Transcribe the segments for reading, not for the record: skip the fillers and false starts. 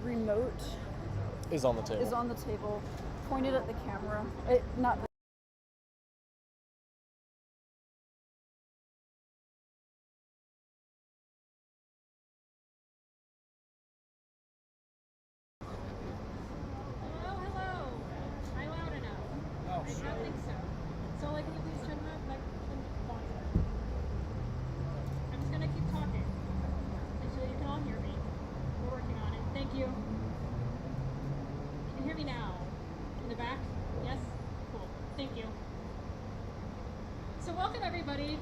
remote is on the table. Pointed at the camera. Not the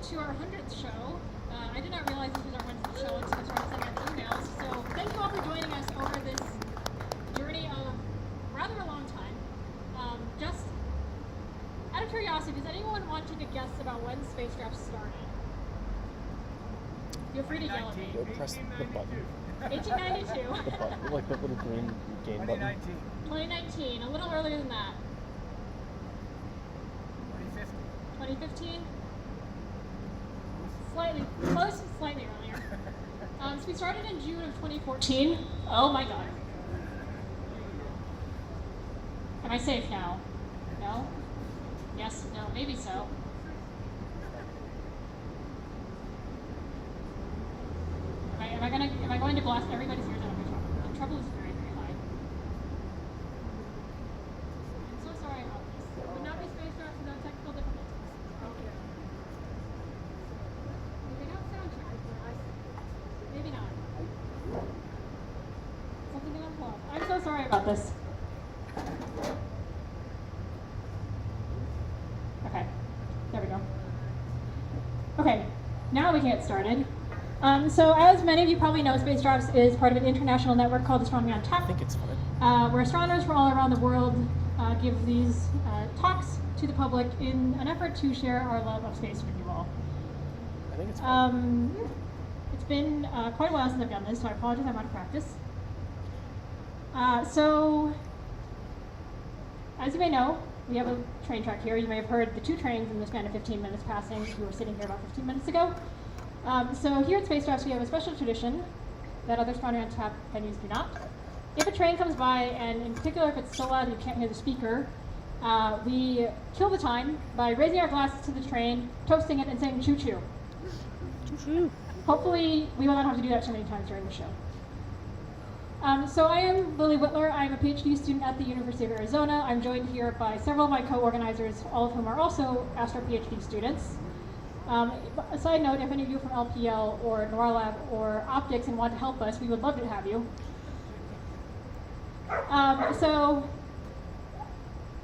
to our 100th show. I did not realize this was our 100th show until I started sending out emails. So thank you all for joining us over this journey of rather a long time. Just out of curiosity, does anyone want to take a guess about when spacecraft started? Feel free to yell at me. Press the button. 1892. The button, like the little green game button. 2019, a little earlier than that. 2015? Slightly, close, slightly earlier. So we started in June of 2014. Oh my God. Am I safe now? No? Yes, no, maybe so. Am I going to blast everybody's ears out of my trouble? The trouble is very, very high. I'm so sorry about this. It would not be spacecraft without technical difficulties. Okay. They don't sound too good, maybe not. Something to unplug. I'm so sorry about this. Okay, there we go. Okay, now we can get started. So as many of you probably know, Space Drops is part of an international network called Astronomy on Tap. I think it's fine. Where astronomers from all around the world give these talks to the public in an effort to share our love of space with you all. I think it's fine. It's been quite a while since I've done this, so I apologize, I'm out of practice. So, as you may know, we have a train track here. You may have heard the 2 trains in the span of 15 minutes passing. You were sitting here about 15 minutes ago. So here at Space Drops, we have a special tradition that other Astronomy on Tap venues do not. If a train comes by, and in particular if it's so loud you can't hear the speaker, we kill the time by raising our glasses to the train, toasting it, and saying choo-choo. Choo-choo. Hopefully we will not have to do that so many times during the show. So I am Lily Whitler. I'm a PhD student at the University of Arizona. I'm joined here by several of my co-organizers, all of whom are also Astro PhD students. A side note, if any of you from LPL or NORLab or Optics and want to help us, we would love to have you. So,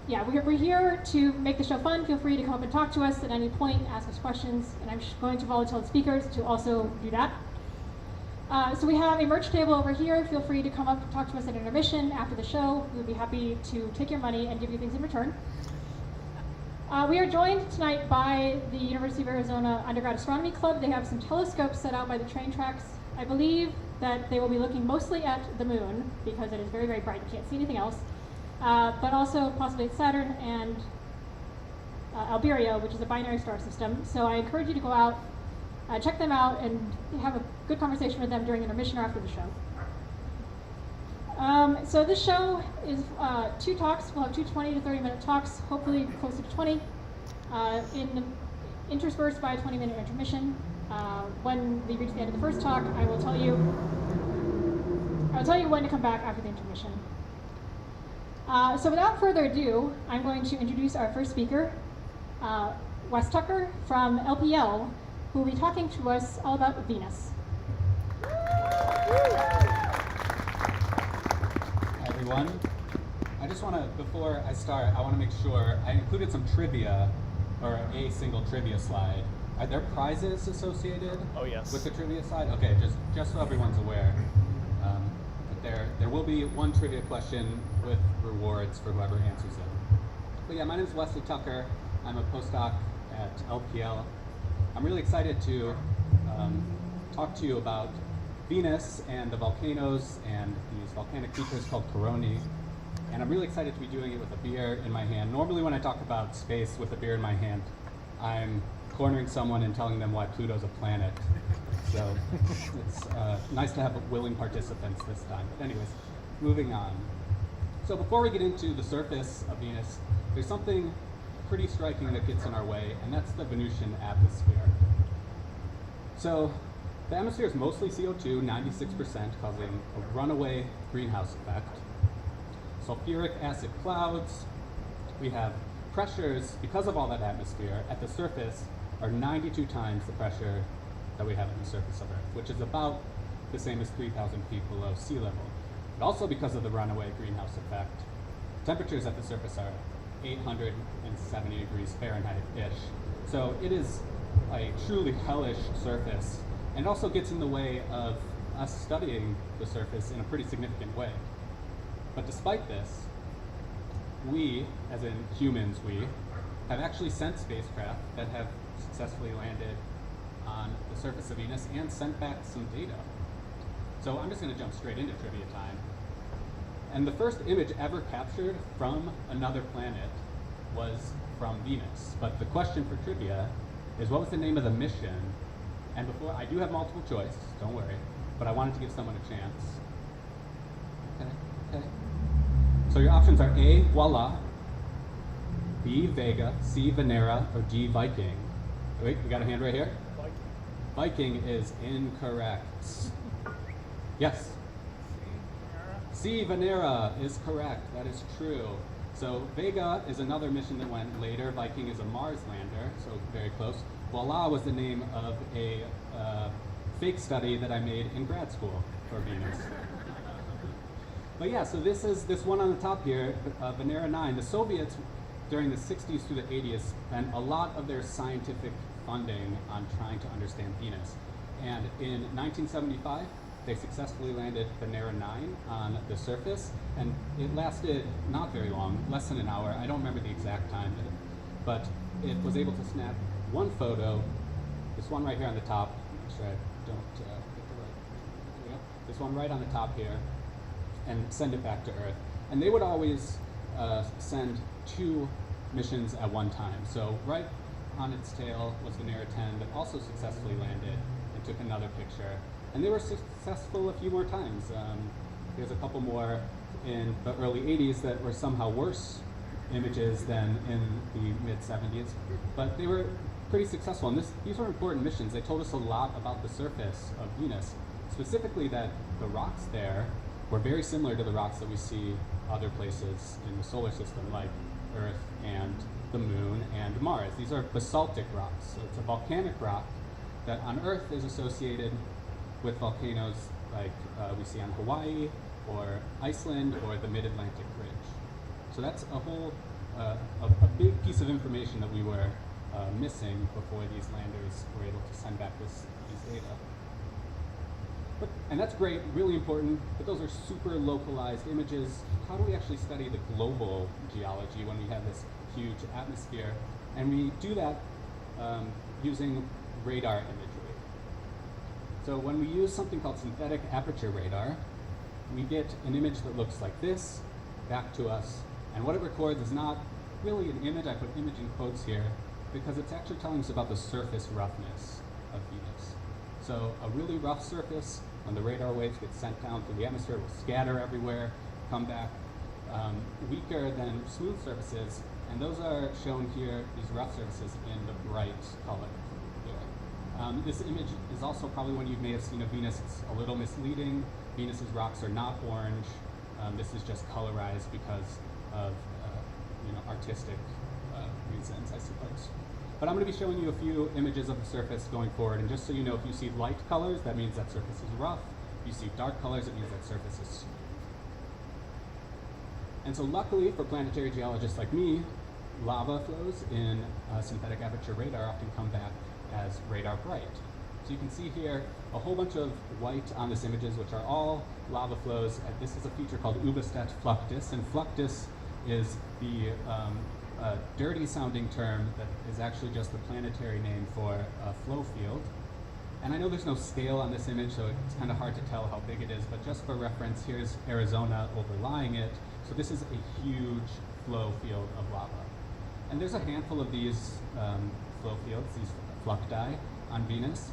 yeah, we're here to make the show fun. Feel free to come up and talk to us at any point, ask us questions, and I'm going to volunteer the speakers to also do that. So we have a merch table over here. Feel free to come up and talk to us at intermission after the show. We would be happy to take your money and give you things in return. We are joined tonight by the University of Arizona Undergrad Astronomy Club. They have some telescopes set out by the train tracks. I believe that they will be looking mostly at the moon because it is very, very bright. You can't see anything else. But also possibly at Saturn and Alberio, which is a binary star system. So I encourage you to go out, check them out, and have a good conversation with them during intermission or after the show. So this show is 2 talks. We'll have 2 20 to 30-minute talks, hopefully closer to 20, interspersed by a 20-minute intermission. When we reach the end of the first talk, I will tell you when to come back after the intermission. So without further ado, I'm going to introduce our first speaker, Wes Tucker from LPL, who will be talking to us all about Venus. Everyone. I just want to, before I start, I want to make sure I included some trivia, or a single trivia slide. Are there prizes associated with the trivia slide? Okay, just so everyone's aware. But there will be one trivia question with rewards for whoever answers it. But yeah, my name is Wesley Tucker. I'm a postdoc at LPL. I'm really excited to talk to you about Venus and the volcanoes and these volcanic features called coronae. And I'm really excited to be doing it with a beer in my hand. Normally when I talk about space with a beer in my hand, I'm cornering someone and telling them why Pluto's a planet. So it's nice to have willing participants this time. But anyways, moving on. So before we get into the surface of Venus, there's something pretty striking that gets in our way, and that's the Venusian atmosphere. So the atmosphere is mostly CO2, 96%, causing a runaway greenhouse effect. Sulfuric acid clouds. We have pressures, because of all that atmosphere, at the surface are 92 times the pressure that we have at the surface of Earth, which is about the same as 3,000 feet below sea level. But also because of the runaway greenhouse effect, temperatures at the surface are 870 degrees Fahrenheit-ish. So it is a truly hellish surface, and also gets in the way of us studying the surface in a pretty significant way. But despite this, we, as in humans, we have actually sent spacecraft that have successfully landed on the surface of Venus and sent back some data. So I'm just going to jump straight into trivia time. And the first image ever captured from another planet was from Venus. But the question for trivia is, what was the name of the mission? And before, I do have multiple choice, don't worry, but I wanted to give someone a chance. Okay. So your options are A, Voila, B, Vega, C, Venera, or D, Viking. Wait, we got a hand right here? Viking is incorrect. Yes? C, Venera is correct. That is true. So Vega is another mission that went later. Viking is a Mars lander, so very close. Voila was the name of a fake study that I made in grad school for Venus. But yeah, so this one on the top here, Venera 9. The Soviets, during the 60s through the 80s, spent a lot of their scientific funding on trying to understand Venus. And in 1975, they successfully landed Venera 9 on the surface, and it lasted not very long, less than an hour. I don't remember the exact time, but it was able to snap one photo, this one right here on the top. Make sure I don't get the right. There we go. This one right on the top here, and send it back to Earth. And they would always send 2 missions at one time. So right on its tail was Venera 10 that also successfully landed and took another picture. And they were successful a few more times. There's a couple more in the early 80s that were somehow worse images than in the mid-70s, but they were pretty successful. And these were important missions. They told us a lot about the surface of Venus, specifically that the rocks there were very similar to the rocks that we see other places in the solar system, like Earth and the Moon and Mars. These are basaltic rocks. So it's a volcanic rock that on Earth is associated with volcanoes like we see on Hawaii or Iceland or the Mid-Atlantic Ridge. So that's a whole, a big piece of information that we were missing before these landers were able to send back these data. And that's great, really important, but those are super localized images. How do we actually study the global geology when we have this huge atmosphere? And we do that using radar imagery. So when we use something called synthetic aperture radar, we get an image that looks like this back to us. And what it records is not really an image, I put image in quotes here, because it's actually telling us about the surface roughness of Venus. So a really rough surface, when the radar waves get sent down through the atmosphere, will scatter everywhere, come back weaker than smooth surfaces, and those are shown here, these rough surfaces, in the bright color here. This image is also probably one you may have seen of Venus. It's a little misleading. Venus's rocks are not orange. This is just colorized because of artistic reasons, I suppose. But I'm going to be showing you a few images of the surface going forward, and just so you know, if you see light colors, that means that surface is rough. If you see dark colors, it means that surface is smooth. And so luckily for planetary geologists like me, lava flows in synthetic aperture radar often come back as radar bright. So you can see here a whole bunch of white on this images, which are all lava flows. And this is a feature called Ubistet fluctus, and fluctus is the dirty sounding term that is actually just the planetary name for a flow field. And I know there's no scale on this image, so it's kind of hard to tell how big it is, but just for reference, here's Arizona overlying it. So this is a huge flow field of lava. And there's a handful of these flow fields, these flucti, on Venus.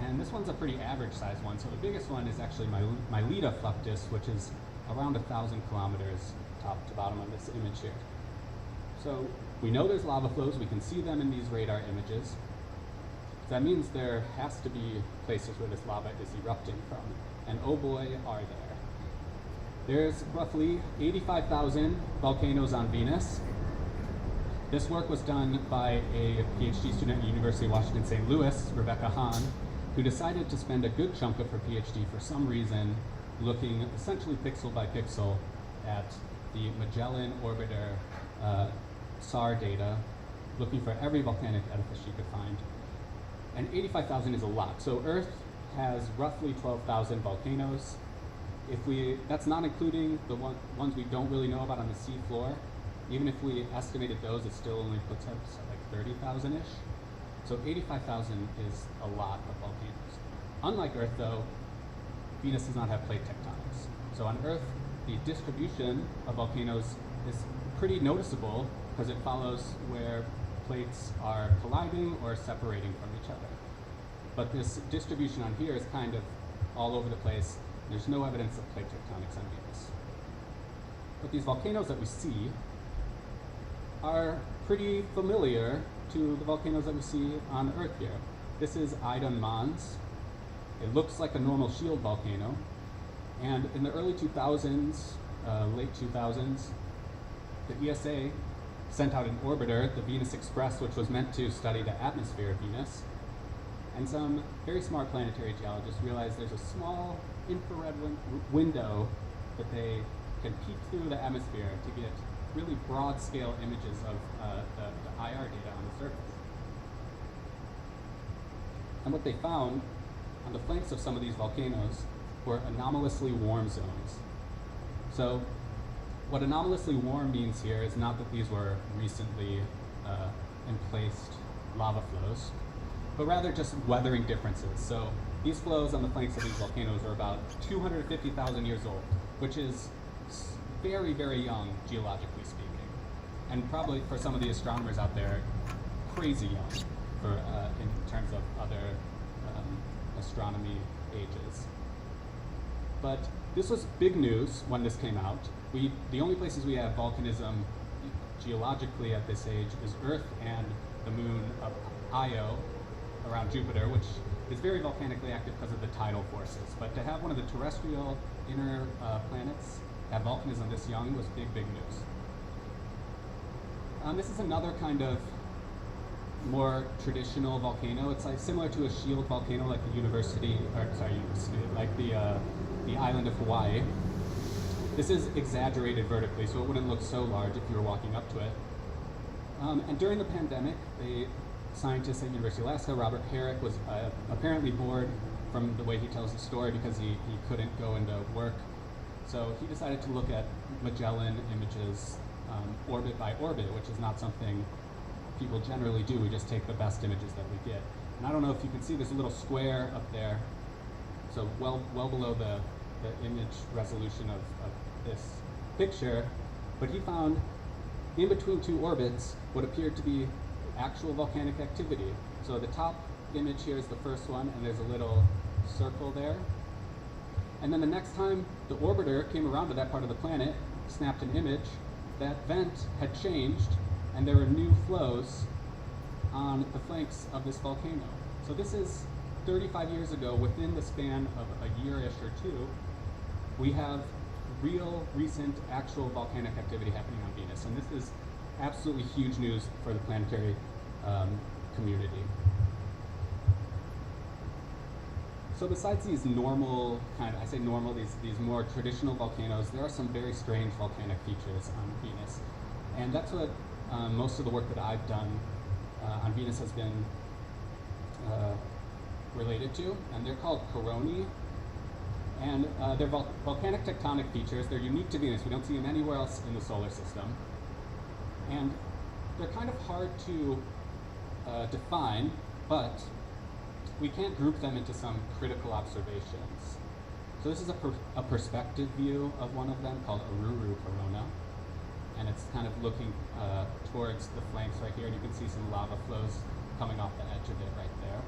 And this one's a pretty average sized one. So the biggest one is actually Myleta fluctus, which is around 1,000 kilometers top to bottom on this image here. So we know there's lava flows, we can see them in these radar images. That means there has to be places where this lava is erupting from, and oh boy, are there. There's roughly 85,000 volcanoes on Venus. This work was done by a PhD student at the University of Washington, St. Louis, Rebecca Hahn, who decided to spend a good chunk of her PhD for some reason looking essentially pixel by pixel at the Magellan Orbiter SAR data, looking for every volcanic edifice she could find. And 85,000 is a lot. So Earth has roughly 12,000 volcanoes. That's not including the ones we don't really know about on the sea floor. Even if we estimated those, it still only puts us at like 30,000-ish. So 85,000 is a lot of volcanoes. Unlike Earth, though, Venus does not have plate tectonics. So on Earth, the distribution of volcanoes is pretty noticeable because it follows where plates are colliding or separating from each other. But this distribution on here is kind of all over the place. There's no evidence of plate tectonics on Venus. But these volcanoes that we see are pretty familiar to the volcanoes that we see on Earth here. This is Idun Mons. It looks like a normal shield volcano. And in the early 2000s, late 2000s, the ESA sent out an orbiter, the Venus Express, which was meant to study the atmosphere of Venus. And some very smart planetary geologists realized there's a small infrared window that they can peek through the atmosphere to get really broad-scale images of the IR data on the surface. And what they found on the flanks of some of these volcanoes were anomalously warm zones. So what anomalously warm means here is not that these were recently emplaced lava flows, but rather just weathering differences. So these flows on the flanks of these volcanoes are about 250,000 years old, which is very, very young, geologically speaking. And probably for some of the astronomers out there, crazy young for, in terms of other astronomy ages. But this was big news when this came out. The only places we have volcanism geologically at this age is Earth and the moon of Io around Jupiter, which is very volcanically active because of the tidal forces. But to have one of the terrestrial inner planets have volcanism this young was big, big news. This is another kind of more traditional volcano. It's like similar to a shield volcano, like the like the island of Hawaii. This is exaggerated vertically, so it wouldn't look so large if you were walking up to it. And during the pandemic, scientists at University of Alaska, Robert Herrick, was apparently bored from the way he tells the story because he couldn't go into work. So he decided to look at Magellan images orbit by orbit, which is not something people generally do. We just take the best images that we get. And I don't know if you can see, there's a little square up there, so well below the image resolution of this picture, but he found in between two orbits what appeared to be actual volcanic activity. So the top image here is the first one, and there's a little circle there. And then the next time the orbiter came around to that part of the planet, snapped an image, that vent had changed, and there were new flows on the flanks of this volcano. So this is 35 years ago. Within the span of a year-ish or two, we have real, recent, actual volcanic activity happening on Venus. And this is absolutely huge news for the planetary community. So besides these normal, I say normal, these more traditional volcanoes, there are some very strange volcanic features on Venus. And that's what most of the work that I've done on Venus has been related to, and they're called coronae. And they're volcanic tectonic features. They're unique to Venus. We don't see them anywhere else in the solar system. And they're kind of hard to define, but we can't group them into some critical observations. So this is a perspective view of one of them called Ururu Corona. And it's kind of looking towards the flanks right here, and you can see some lava flows coming off the edge of it right there.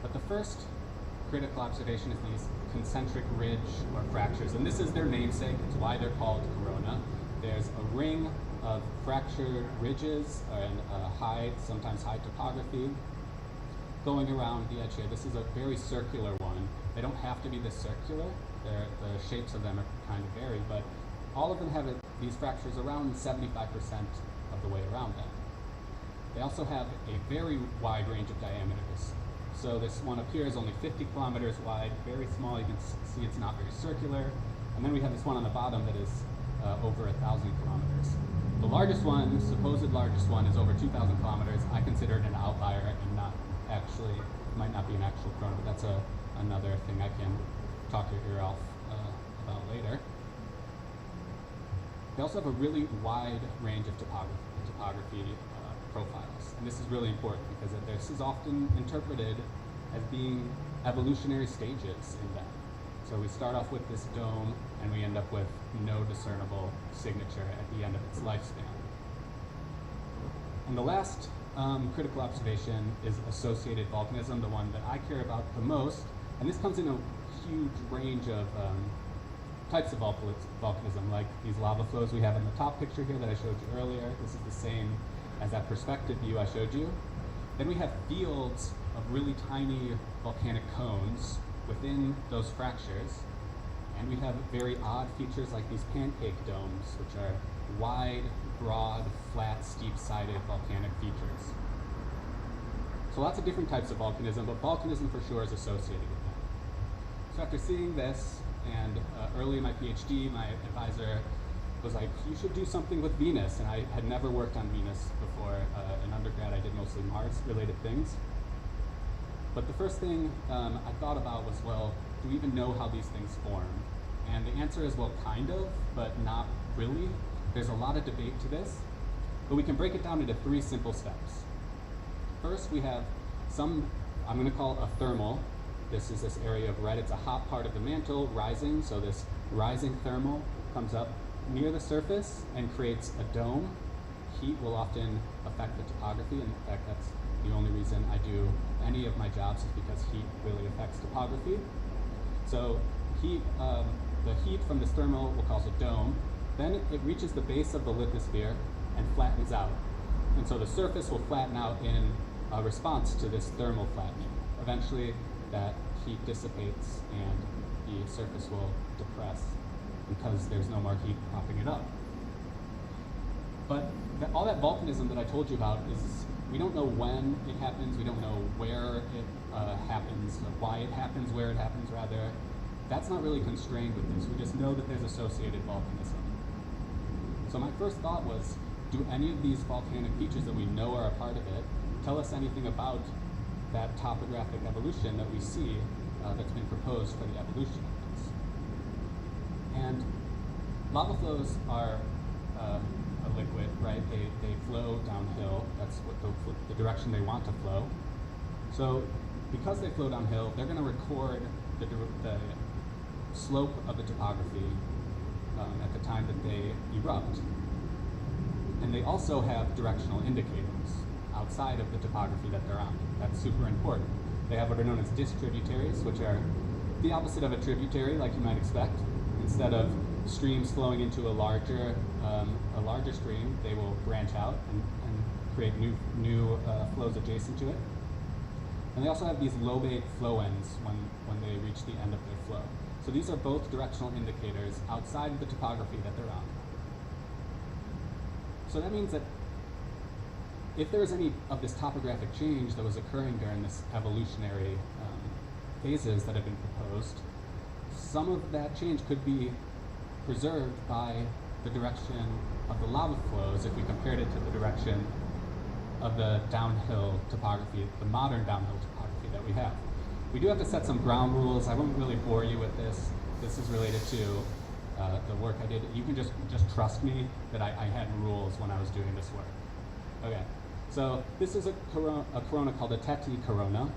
But the first critical observation is these concentric ridge or fractures, and this is their namesake. It's why they're called corona. There's a ring of fractured ridges and high, sometimes high topography going around the edge here. This is a very circular one. They don't have to be this circular. The shapes of them are kind of vary, but all of them have these fractures around 75% of the way around them. They also have a very wide range of diameters. So this one up here is only 50 kilometers wide, very small. You can see it's not very circular. And then we have this one on the bottom that is over 1,000 kilometers. The largest one, supposed largest one, is over 2,000 kilometers. I consider it an outlier and not actually, might not be an actual corona, but that's another thing I can talk your ear off about later. They also have a really wide range of topography profiles. And this is really important because this is often interpreted as being evolutionary stages in them. So we start off with this dome and we end up with no discernible signature at the end of its lifespan. And the last critical observation is associated volcanism, the one that I care about the most. And this comes in a huge range of types of volcanism, like these lava flows we have in the top picture here that I showed you earlier. This is the same as that perspective view I showed you. Then we have fields of really tiny volcanic cones within those fractures. And we have very odd features like these pancake domes, which are wide, broad, flat, steep-sided volcanic features. So lots of different types of volcanism, but volcanism for sure is associated with them. So after seeing this, and early in my PhD, my advisor was like, you should do something with Venus. And I had never worked on Venus before. In undergrad, I did mostly Mars-related things. But the first thing I thought about was, well, do we even know how these things form? And the answer is, well, kind of, but not really. There's a lot of debate to this, but we can break it down into 3 simple steps. First, we have some, I'm going to call a thermal. This is this area of red. It's a hot part of the mantle rising, so this rising thermal comes up near the surface and creates a dome. Heat will often affect the topography, and in fact, that's the only reason I do any of my jobs, is because heat really affects topography. So heat, the heat from this thermal will cause a dome. Then it reaches the base of the lithosphere and flattens out. And so the surface will flatten out in response to this thermal flattening. Eventually, that heat dissipates and the surface will depress because there's no more heat propping it up. But all that volcanism that I told you about is, we don't know when it happens, we don't know where it happens, why it happens, where it happens rather. That's not really constrained with this. We just know that there's associated volcanism. So my first thought was, do any of these volcanic features that we know are a part of it tell us anything about that topographic evolution that we see that's been proposed for the evolution of this? And lava flows are a liquid, right? They flow downhill. That's what the direction they want to flow. So because they flow downhill, they're going to record the slope of the topography at the time that they erupt. And they also have directional indicators outside of the topography that they're on. That's super important. They have what are known as disk tributaries, which are the opposite of a tributary, like you might expect. Instead of streams flowing into a larger stream, they will branch out and create new flows adjacent to it. And they also have these lobate flow ends when they reach the end of their flow. So these are both directional indicators outside of the topography that they're on. So that means that if there was any of this topographic change that was occurring during this evolutionary phases that have been proposed, some of that change could be preserved by the direction of the lava flows if we compared it to the direction of the downhill topography, the modern downhill topography that we have. We do have to set some ground rules. I won't really bore you with this. This is related to the work I did. You can just trust me that I had rules when I was doing this work. Okay, so this is a corona called a Teti corona.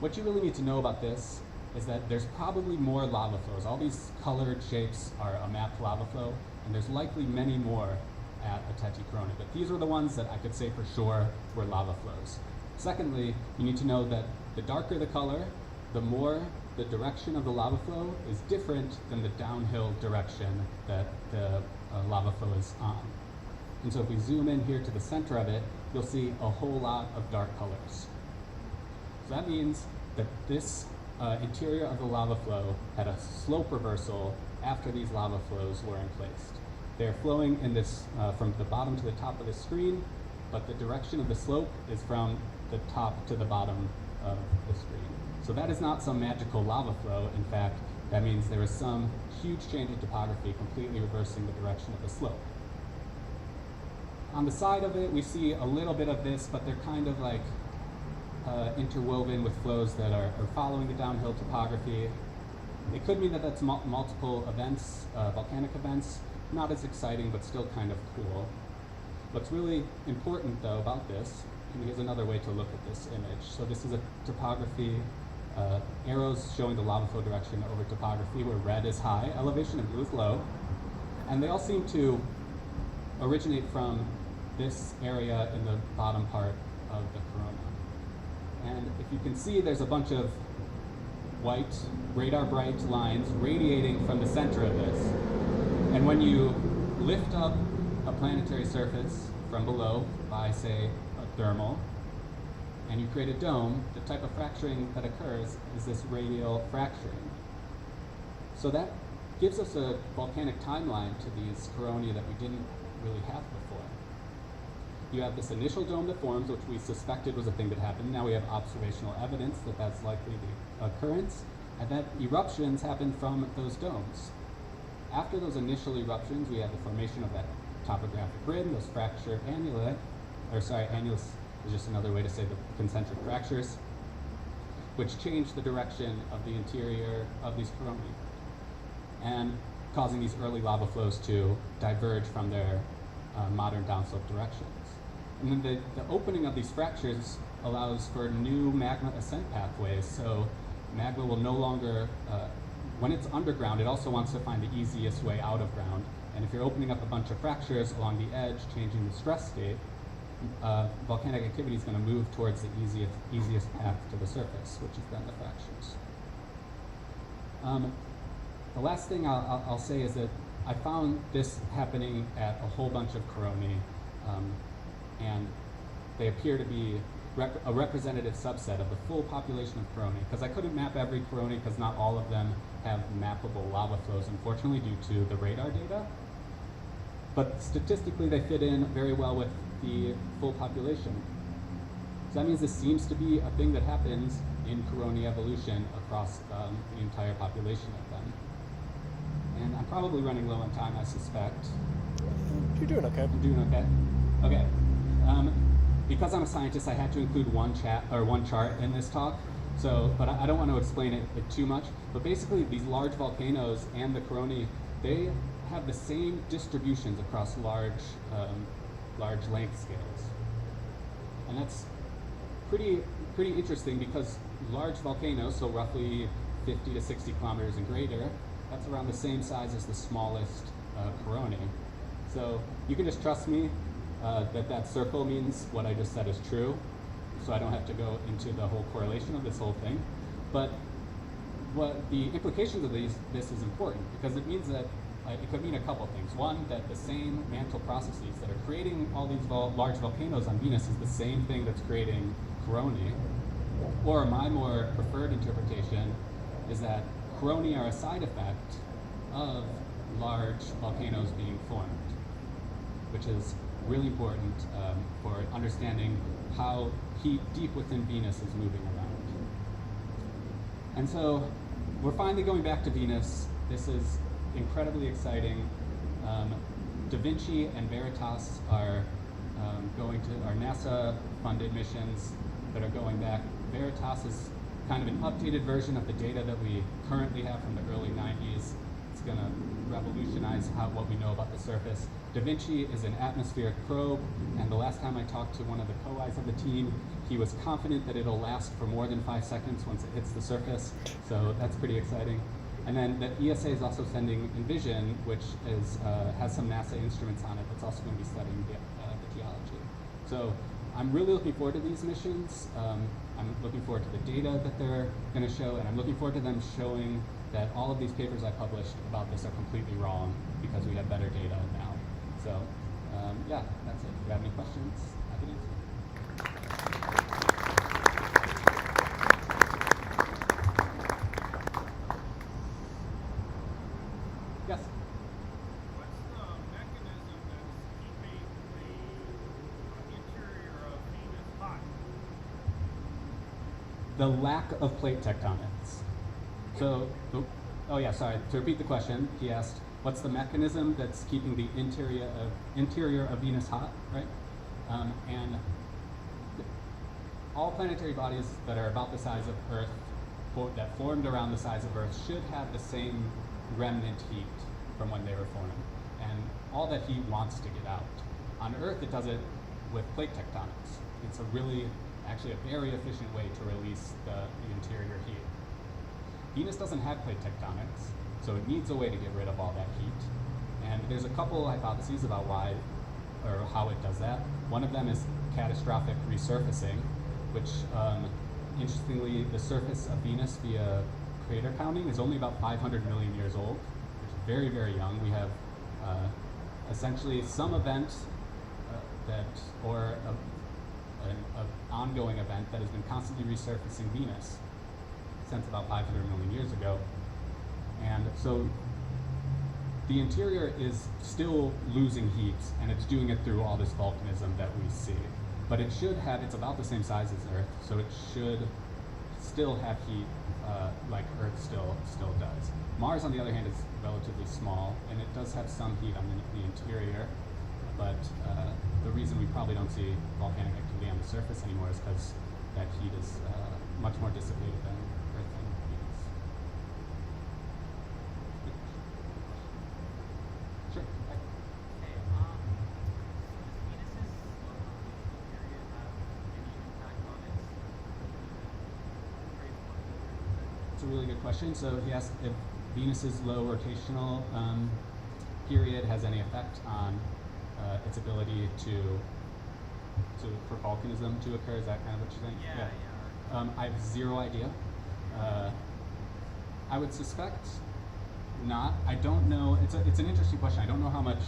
What you really need to know about this is that there's probably more lava flows. All these colored shapes are a mapped lava flow, and there's likely many more at a Teti corona, but these were the ones that I could say for sure were lava flows. Secondly, you need to know that the darker the color, the more the direction of the lava flow is different than the downhill direction that the lava flow is on. And so if we zoom in here to the center of it, you'll see a whole lot of dark colors. So that means that this interior of the lava flow had a slope reversal after these lava flows were emplaced. They're flowing in this from the bottom to the top of the screen, but the direction of the slope is from the top to the bottom of the screen. So that is not some magical lava flow. In fact, that means there is some huge change in topography completely reversing the direction of the slope. On the side of it, we see a little bit of this, but they're kind of like interwoven with flows that are following the downhill topography. It could mean that that's multiple events, volcanic events. Not as exciting, but still kind of cool. What's really important, though, about this, and here's another way to look at this image. So this is a topography, arrows showing the lava flow direction over topography, where red is high elevation and blue is low. And they all seem to originate from this area in the bottom part of the corona. And if you can see, there's a bunch of white, radar bright lines radiating from the center of this. And when you lift up a planetary surface from below by, say, a thermal, and you create a dome, the type of fracturing that occurs is this radial fracturing. So that gives us a volcanic timeline to these coronae that we didn't really have before. You have this initial dome that forms, which we suspected was a thing that happened. Now we have observational evidence that that's likely the occurrence, and that eruptions happen from those domes. After those initial eruptions, we have the formation of that topographic grid, those fracture annuli, annulus is just another way to say the concentric fractures, which change the direction of the interior of these coronae, and causing these early lava flows to diverge from their modern downslope directions. And then the opening of these fractures allows for new magma ascent pathways, so magma will no longer, when it's underground, it also wants to find the easiest way out of ground. And if you're opening up a bunch of fractures along the edge, changing the stress state, volcanic activity is going to move towards the easiest path to the surface, which is then the fractures. The last thing I'll say is that I found this happening at a whole bunch of coronae, and they appear to be a representative subset of the full population of coronae, because I couldn't map every coronae because not all of them have mappable lava flows, unfortunately, due to the radar data. But statistically, they fit in very well with the full population. So that means this seems to be a thing that happens in coronae evolution across the entire population of them. And I'm probably running low on time, I suspect. You're doing okay. I'm doing okay? Okay. Because I'm a scientist, I had to include one chart in this talk. So, but I don't want to explain it too much. But basically, these large volcanoes and the coronae, they have the same distributions across large length scales, and that's pretty interesting because large volcanoes, so roughly 50 to 60 kilometers and greater, that's around the same size as the smallest coronae. So you can just trust me that circle means what I just said is true, so I don't have to go into the whole correlation of this whole thing. But what the implications of this is important, because it means that it could mean a couple things. One, that the same mantle processes that are creating all these large volcanoes on Venus is the same thing that's creating coronae. Or my more preferred interpretation is that coronae are a side effect of large volcanoes being formed, which is really important for understanding how heat deep within Venus is moving around. And so we're finally going back to Venus. This is incredibly exciting. Da Vinci and Veritas are NASA-funded missions that are going back. Veritas is kind of an updated version of the data that we currently have from the early 90s. It's going to revolutionize what we know about the surface. Da Vinci is an atmospheric probe, and the last time I talked to one of the co-Is of the team, he was confident that it'll last for more than 5 seconds once it hits the surface, so that's pretty exciting. And then the ESA is also sending Envision, which has some NASA instruments on it that's also going to be studying the geology. So I'm really looking forward to these missions. I'm looking forward to the data that they're going to show, and I'm looking forward to them showing that all of these papers I published about this are completely wrong because we have better data now. So, yeah, that's it. If you have any questions, happy to answer. Yes? What's the mechanism that's keeping the interior of Venus hot? The lack of plate tectonics. So, oh yeah, sorry. To repeat the question, he asked, what's the mechanism that's keeping the interior of Venus hot, right? And all planetary bodies that are about the size of Earth, that formed around the size of Earth, should have the same remnant heat from when they were formed, and all that heat wants to get out. On Earth, it does it with plate tectonics. It's actually a very efficient way to release the interior heat. Venus doesn't have plate tectonics, so it needs a way to get rid of all that heat. And there's a couple hypotheses about why or how it does that. One of them is catastrophic resurfacing, which interestingly, the surface of Venus via crater counting is only about 500 million years old, which is very, very young. We have essentially some event or an ongoing event that has been constantly resurfacing Venus since about 500 million years ago. And so the interior is still losing heat, and it's doing it through all this volcanism that we see. But it's about the same size as Earth, so it should still have heat like Earth still does. Mars, on the other hand, is relatively small, and it does have some heat on the interior, but the reason we probably don't see volcanic activity on the surface anymore is because that heat is much more dissipated than Earth and Venus. Sure. Hey, does Venus's low rotational period have any impact on its trade? It's a really good question. So he asked if Venus's low rotational period has any effect on its ability for volcanism to occur. Is that kind of what you're saying? Yeah. I have zero idea. I would suspect not. I don't know. It's an interesting question. I don't know how much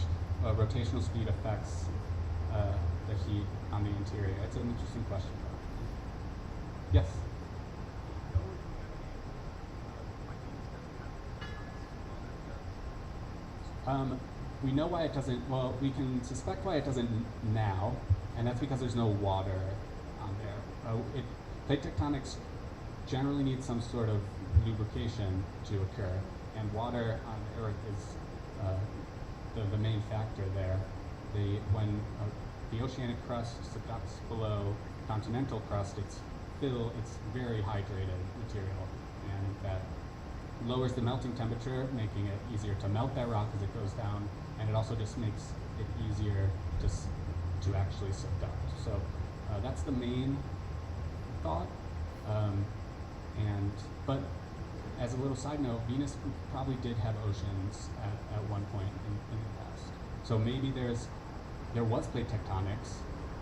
rotational speed affects the heat on the interior. It's an interesting question. Yes. We know why it doesn't, well, we can suspect why it doesn't now, and that's because there's no water on there. Plate tectonics generally need some sort of lubrication to occur, and water on Earth is the main factor there. When the oceanic crust subducts below continental crust, it's very hydrated material, and that lowers the melting temperature, making it easier to melt that rock as it goes down, and it also just makes it easier to actually subduct. So that's the main thought. But as a little side note, Venus probably did have oceans at one point in the past. So maybe there was plate tectonics,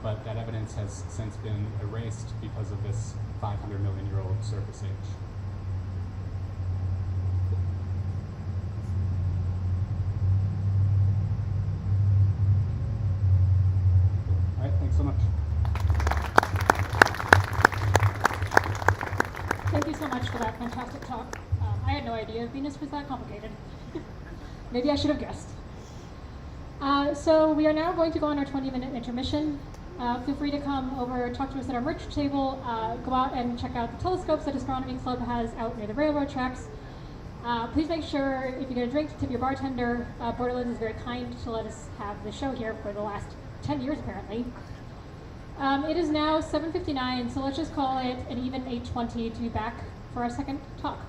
but that evidence has since been erased because of this 500 million year old surface age. All right, thanks so much. Thank you so much for that fantastic talk. I had no idea Venus was that complicated. Maybe I should have guessed. So we are now going to go on our 20-minute intermission. Feel free to come over, talk to us at our merch table, go out and check out the telescopes that Astronomy Club has out near the railroad tracks. Please make sure, if you get a drink, to tip your bartender. Borderlands is very kind to let us have the show here for the last 10 years, apparently. It is now 7:59, so let's just call it an even 8:20 to be back for our second talk.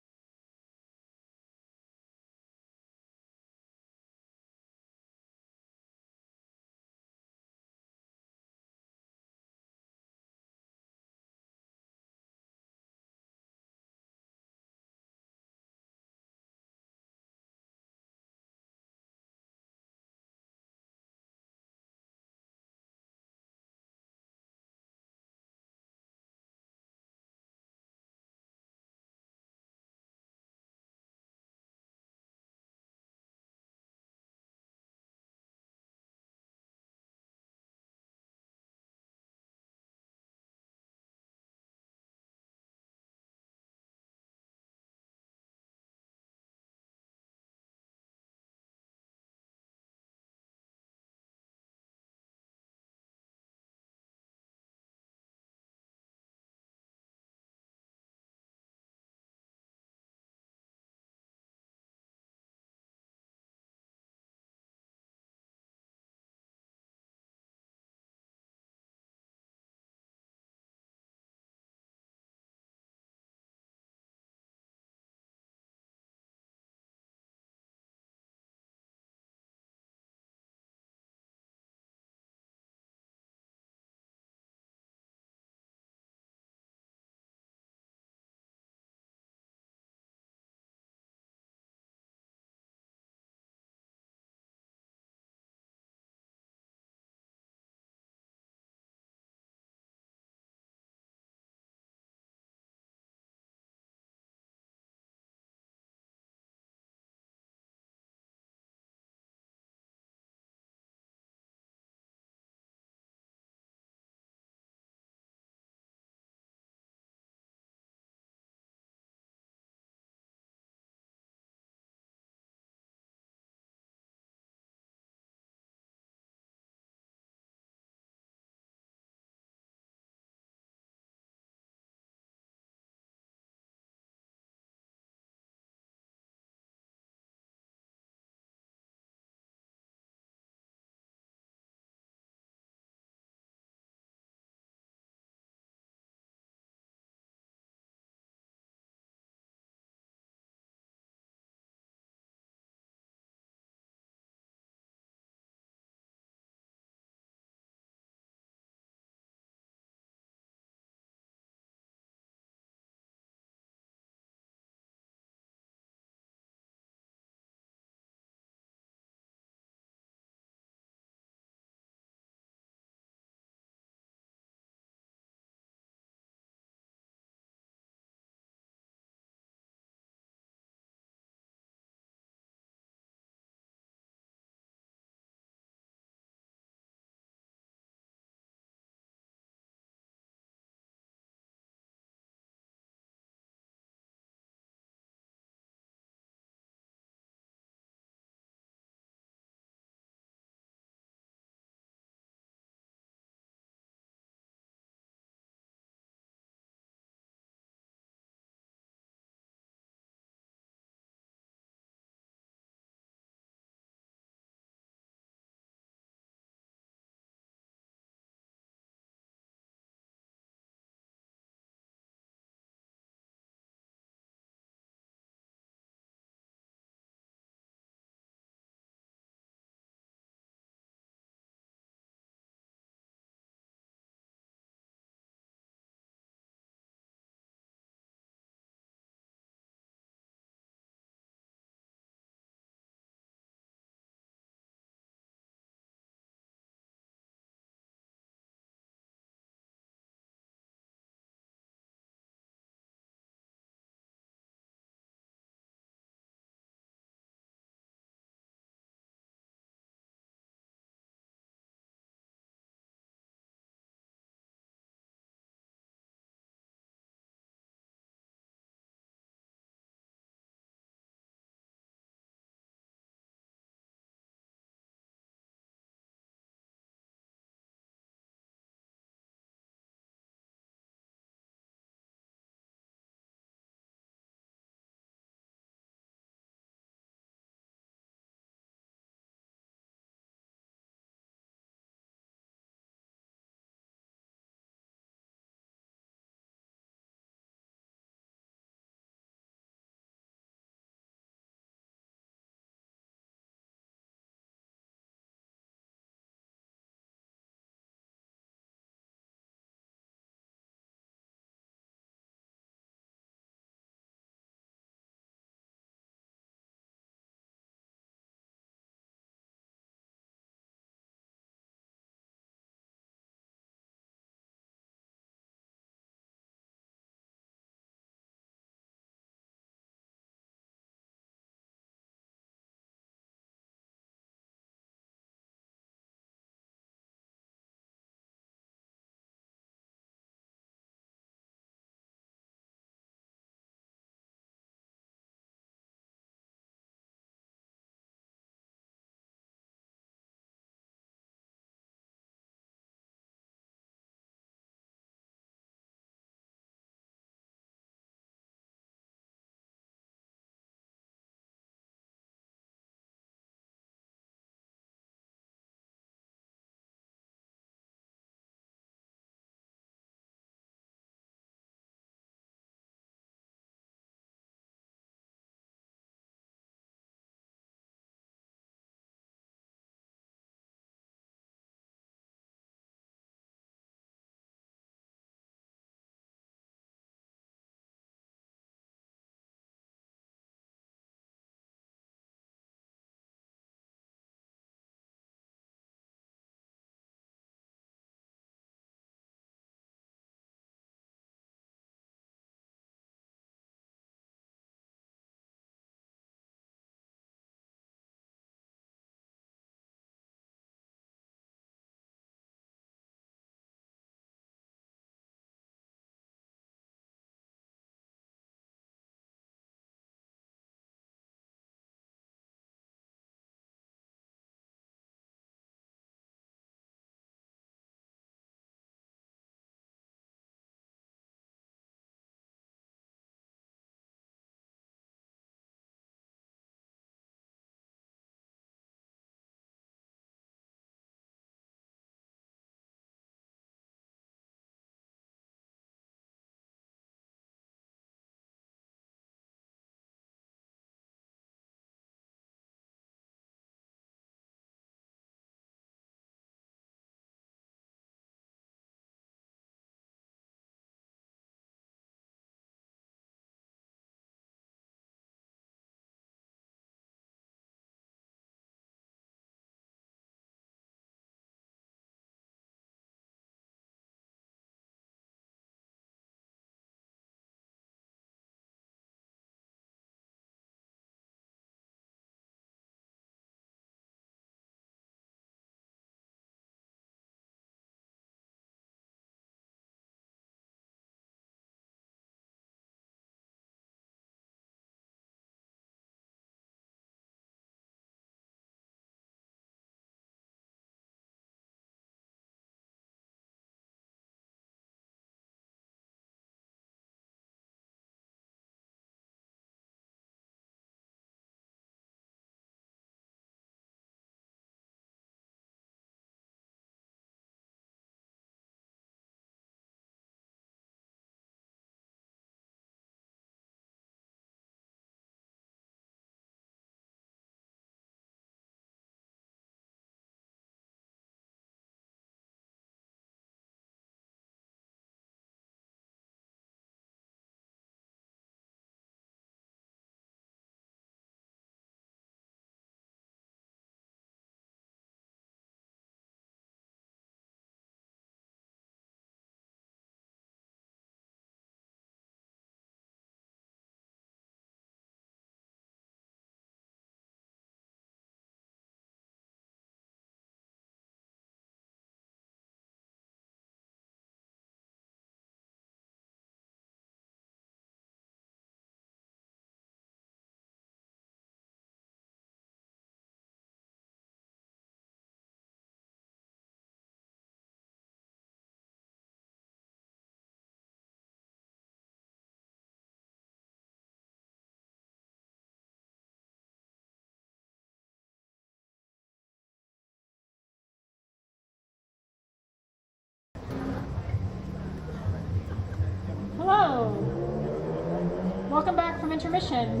welcome back from intermission.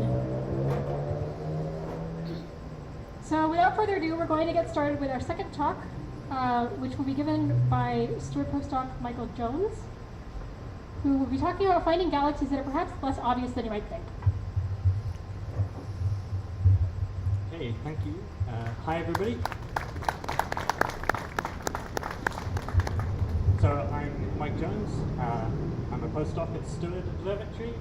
So without further ado, we're going to get started with our second talk, which will be given by Steward postdoc Michael Jones, who will be talking about finding galaxies that are perhaps less obvious than you might think. Hey, thank you. Hi, everybody. So I'm Mike Jones. I'm a postdoc at Steward Observatory,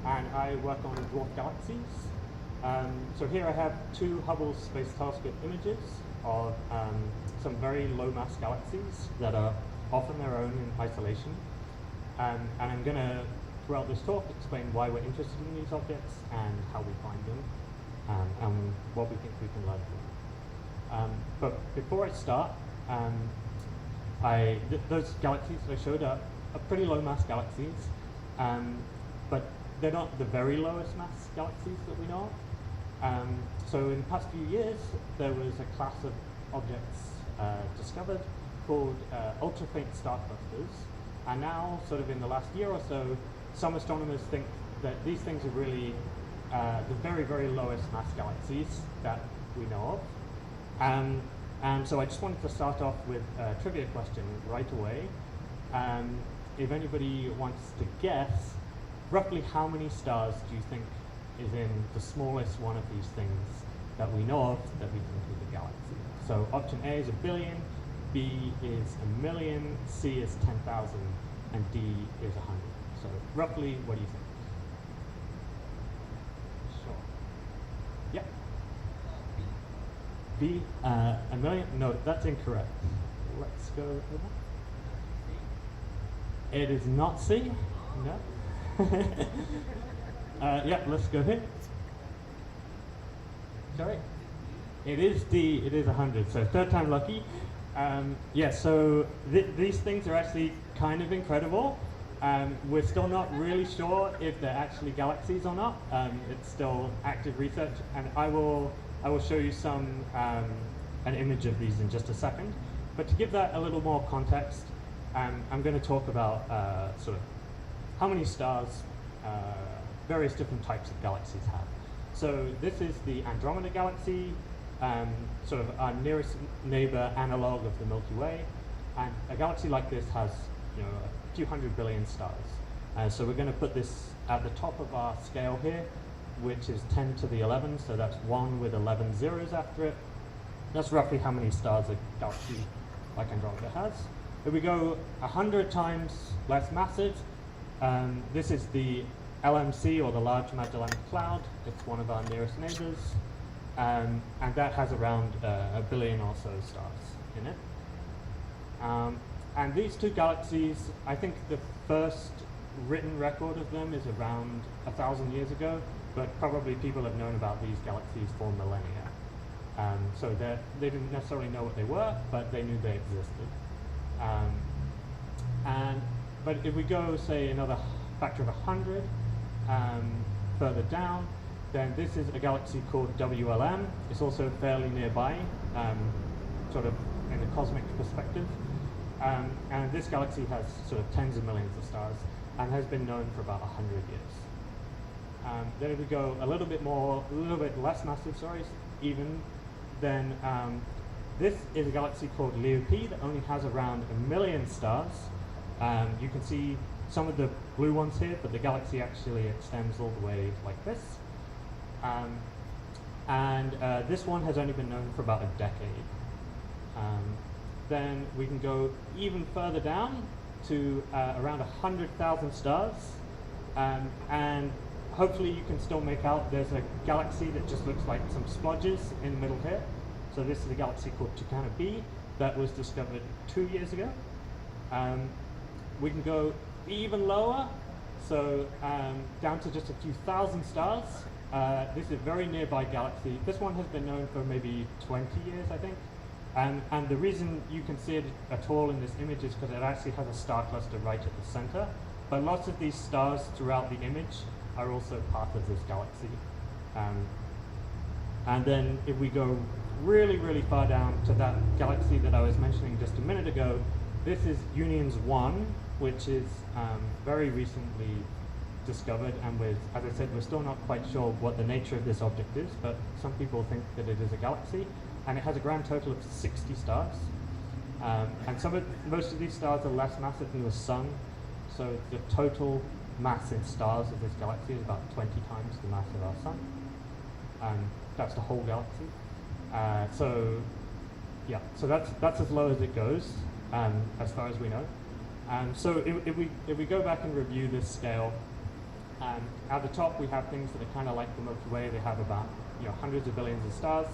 and I work on dwarf galaxies. So here I have two Hubble Space Telescope images of some very low-mass galaxies that are off on their own in isolation. And I'm going to, throughout this talk, explain why we're interested in these objects and how we find them, and what we think we can learn from them. But before I start, those galaxies that I showed are pretty low-mass galaxies, but they're not the very lowest mass galaxies that we know of. So in the past few years, there was a class of objects discovered called ultra-faint star clusters. And now, sort of in the last year or so, some astronomers think that these things are really the very, very lowest mass galaxies that we know of. And so I just wanted to start off with a trivia question right away. If anybody wants to guess, roughly how many stars do you think is in the smallest one of these things that we know of that we think is a galaxy? So option A is 1 billion, B is 1 million, C is 10,000, and D is 100. So roughly, what do you think? Sure. Yeah. B, 1 million? No, that's incorrect. Let's go with that. It is not C. No. Yeah, let's go here. Sorry. It is D. It is 100. So third time lucky. Yeah, so these things are actually kind of incredible. We're still not really sure if they're actually galaxies or not. It's still active research, and I will show you an image of these in just a second. But to give that a little more context, I'm going to talk about sort of how many stars various different types of galaxies have. So this is the Andromeda Galaxy, sort of our nearest neighbor analog of the Milky Way, and a galaxy like this has, a few hundred billion stars. So we're going to put this at the top of our scale here, which is 10 to the 11, so that's 1 with 11 zeros after it. That's roughly how many stars a galaxy like Andromeda has. If we go 100 times less massive, this is the LMC, or the Large Magellanic Cloud. It's one of our nearest neighbors. And that has around 1 billion or so stars in it. And these two galaxies, I think the first written record of them is around 1,000 years ago, but probably people have known about these galaxies for millennia. So they didn't necessarily know what they were, but they knew they existed. But if we go, say, another factor of 100 further down, then this is a galaxy called WLM. It's also fairly nearby, sort of in a cosmic perspective. And this galaxy has sort of tens of millions of stars and has been known for about 100 years. Then if we go a little bit less massive, even, then this is a galaxy called Leo-P that only has around 1 million stars. You can see some of the blue ones here, but the galaxy actually extends all the way like this. This one has only been known for about a decade. Then we can go even further down to around 100,000 stars. And hopefully you can still make out there's a galaxy that just looks like some splodges in the middle here. So this is a galaxy called Tucana B that was discovered 2 years ago. We can go even lower, so down to just a few thousand stars. This is a very nearby galaxy. This one has been known for maybe 20 years, I think. And the reason you can see it at all in this image is because it actually has a star cluster right at the center. But lots of these stars throughout the image are also part of this galaxy. And then if we go really, really far down to that galaxy that I was mentioning just a minute ago, this is Unions 1, which is very recently discovered, and as I said, we're still not quite sure what the nature of this object is, but some people think that it is a galaxy, and it has a grand total of 60 stars. And most of these stars are less massive than the sun, so the total mass in stars of this galaxy is about 20 times the mass of our sun. That's the whole galaxy. So that's as low as it goes, as far as we know. So if we go back and review this scale, at the top we have things that are kind of like the Milky Way. They have about hundreds of billions of stars.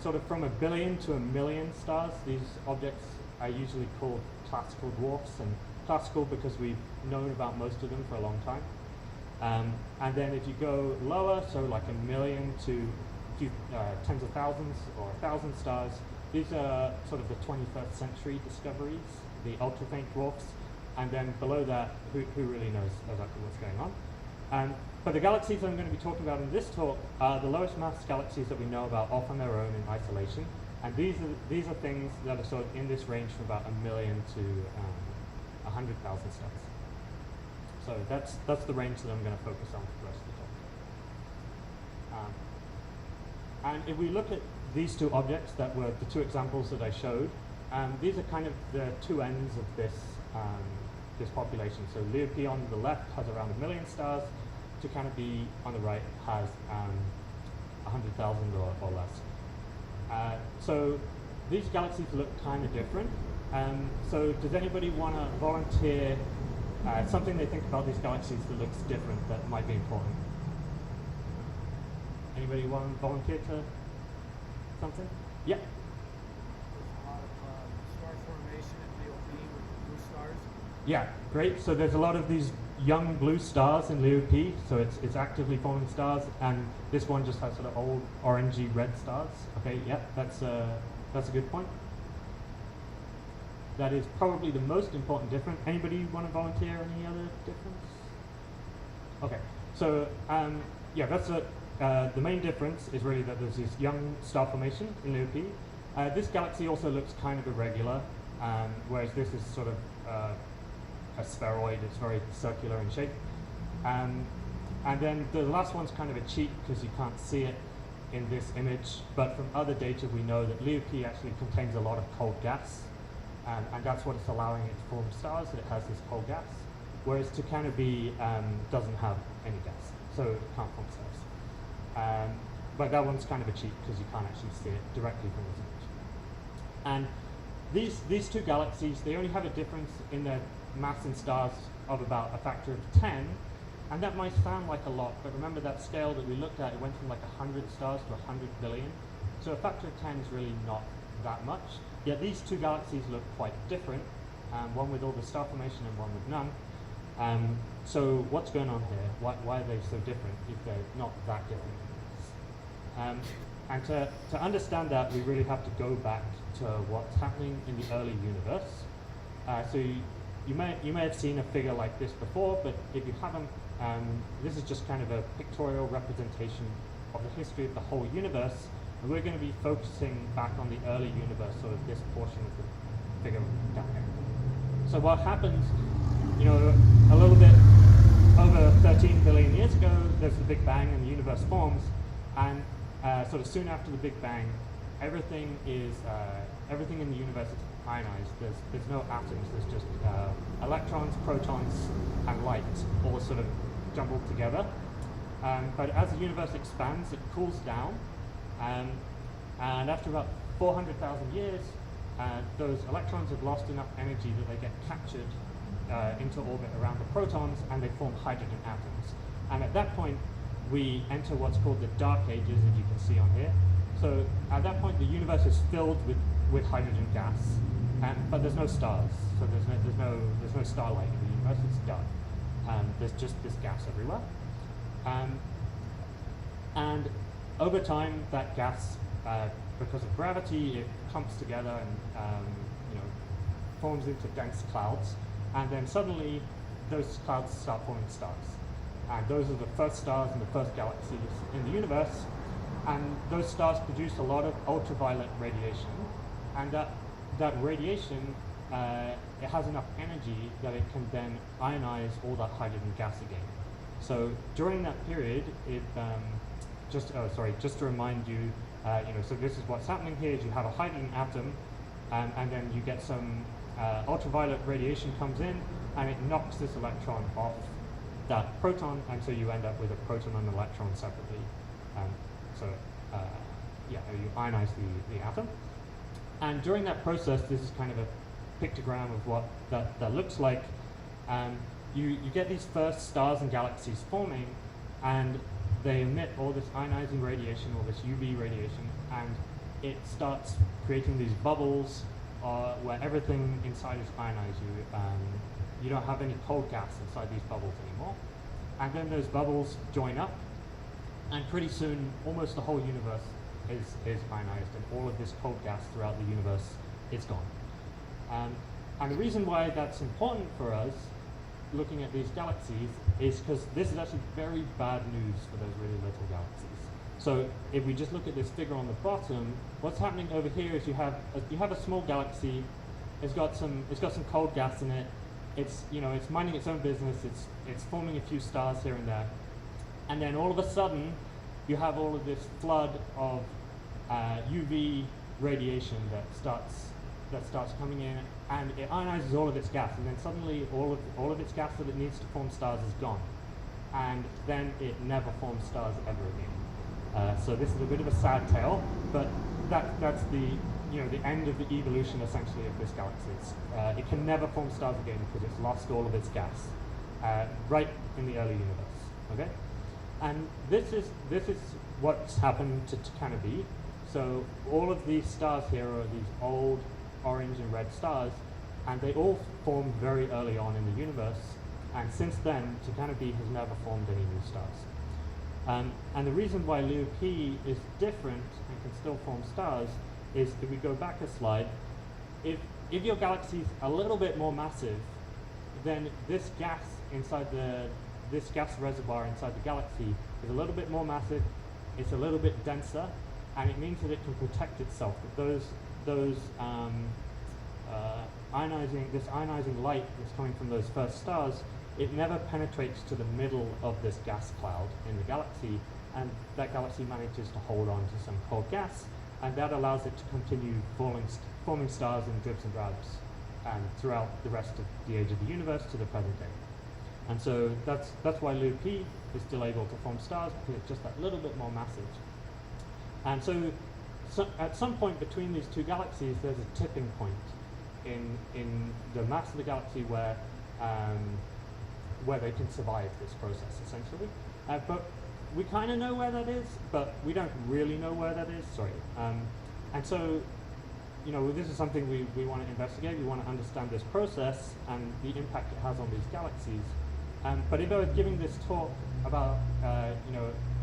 Sort of from a billion to a million stars, these objects are usually called classical dwarfs, and classical because we've known about most of them for a long time. And then if you go lower, so like a million to tens of thousands or 1,000 stars, these are sort of the 21st century discoveries, the ultra-faint dwarfs, and then below that, who really knows exactly what's going on. But the galaxies I'm going to be talking about in this talk are the lowest mass galaxies that we know about off on their own in isolation, and these are things that are sort of in this range from about 1 million to 100,000 stars. So that's the range that I'm going to focus on for the rest of the talk. And if we look at these two objects that were the two examples that I showed, these are kind of the two ends of this this population. So Liope on the left has around 1 million stars. Canopy on the right has 100,000 or less. So these galaxies look kind of different. So does anybody want to volunteer something they think about these galaxies that looks different that might be important? Anybody want to volunteer to something? Yeah. There's a lot of star formation in Liope with blue stars. Yeah, great. So there's a lot of these young blue stars in Liope, so it's actively forming stars, and this one just has sort of old orangey red stars. Okay, yeah, that's a good point. That is probably the most important difference. Anybody want to volunteer any other difference? Okay, so yeah, that's the main difference is really that there's this young star formation in Liope. This galaxy also looks kind of irregular, whereas this is sort of a spheroid. It's very circular in shape. And then the last one's kind of a cheat because you can't see it in this image, but from other data we know that Liope actually contains a lot of cold gas, and that's what it's allowing it to form stars, that it has this cold gas, whereas Tucanoby doesn't have any gas, so it can't form stars. But that one's kind of a cheat because you can't actually see it directly from this image. And these two galaxies, they only have a difference in their mass in stars of about a factor of 10, and that might sound like a lot, but remember that scale that we looked at, it went from like 100 stars to 100 billion, so a factor of 10 is really not that much. Yet these two galaxies look quite different, one with all the star formation and one with none. So what's going on here? Why are they so different if they're not that different? And to understand that, we really have to go back to what's happening in the early universe. So you may have seen a figure like this before, but if you haven't, this is just kind of a pictorial representation of the history of the whole universe, and we're going to be focusing back on the early universe, sort of this portion of the figure down here. So what happens, a little bit over 13 billion years ago, there's the Big Bang and the universe forms, and sort of soon after the Big Bang, everything in the universe is ionized. There's no atoms, there's just electrons, protons, and light all sort of jumbled together. But as the universe expands, it cools down, and after about 400,000 years, those electrons have lost enough energy that they get captured into orbit around the protons, and they form hydrogen atoms. And at that point, we enter what's called the dark ages, as you can see on here. So at that point, the universe is filled with hydrogen gas, but there's no stars. So there's no starlight in the universe. It's dark. There's just this gas everywhere. And over time, that gas, because of gravity, it clumps together and forms into dense clouds. And then suddenly, those clouds start forming stars. And those are the first stars and the first galaxies in the universe. And those stars produce a lot of ultraviolet radiation. And that radiation it has enough energy that it can then ionize all that hydrogen gas again. So during that period, it just to remind you, so this is what's happening here: is you have a hydrogen atom, and then you get some ultraviolet radiation comes in, and it knocks this electron off that proton, and so you end up with a proton and an electron separately. You ionize the atom. And during that process, this is kind of a pictogram of what that looks like. You get these first stars and galaxies forming, and they emit all this ionizing radiation, all this UV radiation, and it starts creating these bubbles where everything inside is ionized. You don't have any cold gas inside these bubbles anymore. And then those bubbles join up, and pretty soon almost the whole universe is ionized, and all of this cold gas throughout the universe is gone. And the reason why that's important for us, looking at these galaxies, is because this is actually very bad news for those really little galaxies. So if we just look at this figure on the bottom, what's happening over here is you have a small galaxy. It's got some cold gas in it. It's minding its own business. It's forming a few stars here and there, and then all of a sudden, you have all of this flood of UV radiation that starts coming in, and it ionizes all of its gas, and then suddenly all of its gas that it needs to form stars is gone, and then it never forms stars ever again. So this is a bit of a sad tale, but that's the end of the evolution essentially of this galaxy. It can never form stars again because it's lost all of its gas right in the early universe. Okay, and this is what's happened to Tucana B. So all of these stars here are these old orange and red stars, and they all formed very early on in the universe. And since then, Tucana B has never formed any new stars. And the reason why Leo P is different and can still form stars is, if we go back a slide, if your galaxy is a little bit more massive, then this gas inside this gas reservoir inside the galaxy is a little bit more massive, it's a little bit denser, and it means that it can protect itself. That this ionizing light that's coming from those first stars, it never penetrates to the middle of this gas cloud in the galaxy, and that galaxy manages to hold on to some cold gas, and that allows it to continue forming stars in dribs and drabs throughout the rest of the age of the universe to the present day. And so that's why Leo P is still able to form stars, because it's just that little bit more massive. And so at some point between these two galaxies, there's a tipping point in the mass of the galaxy where they can survive this process, essentially. But we kind of know where that is, but we don't really know where that is. Sorry. And so, this is something we want to investigate. We want to understand this process and the impact it has on these galaxies. But if I was giving this talk about a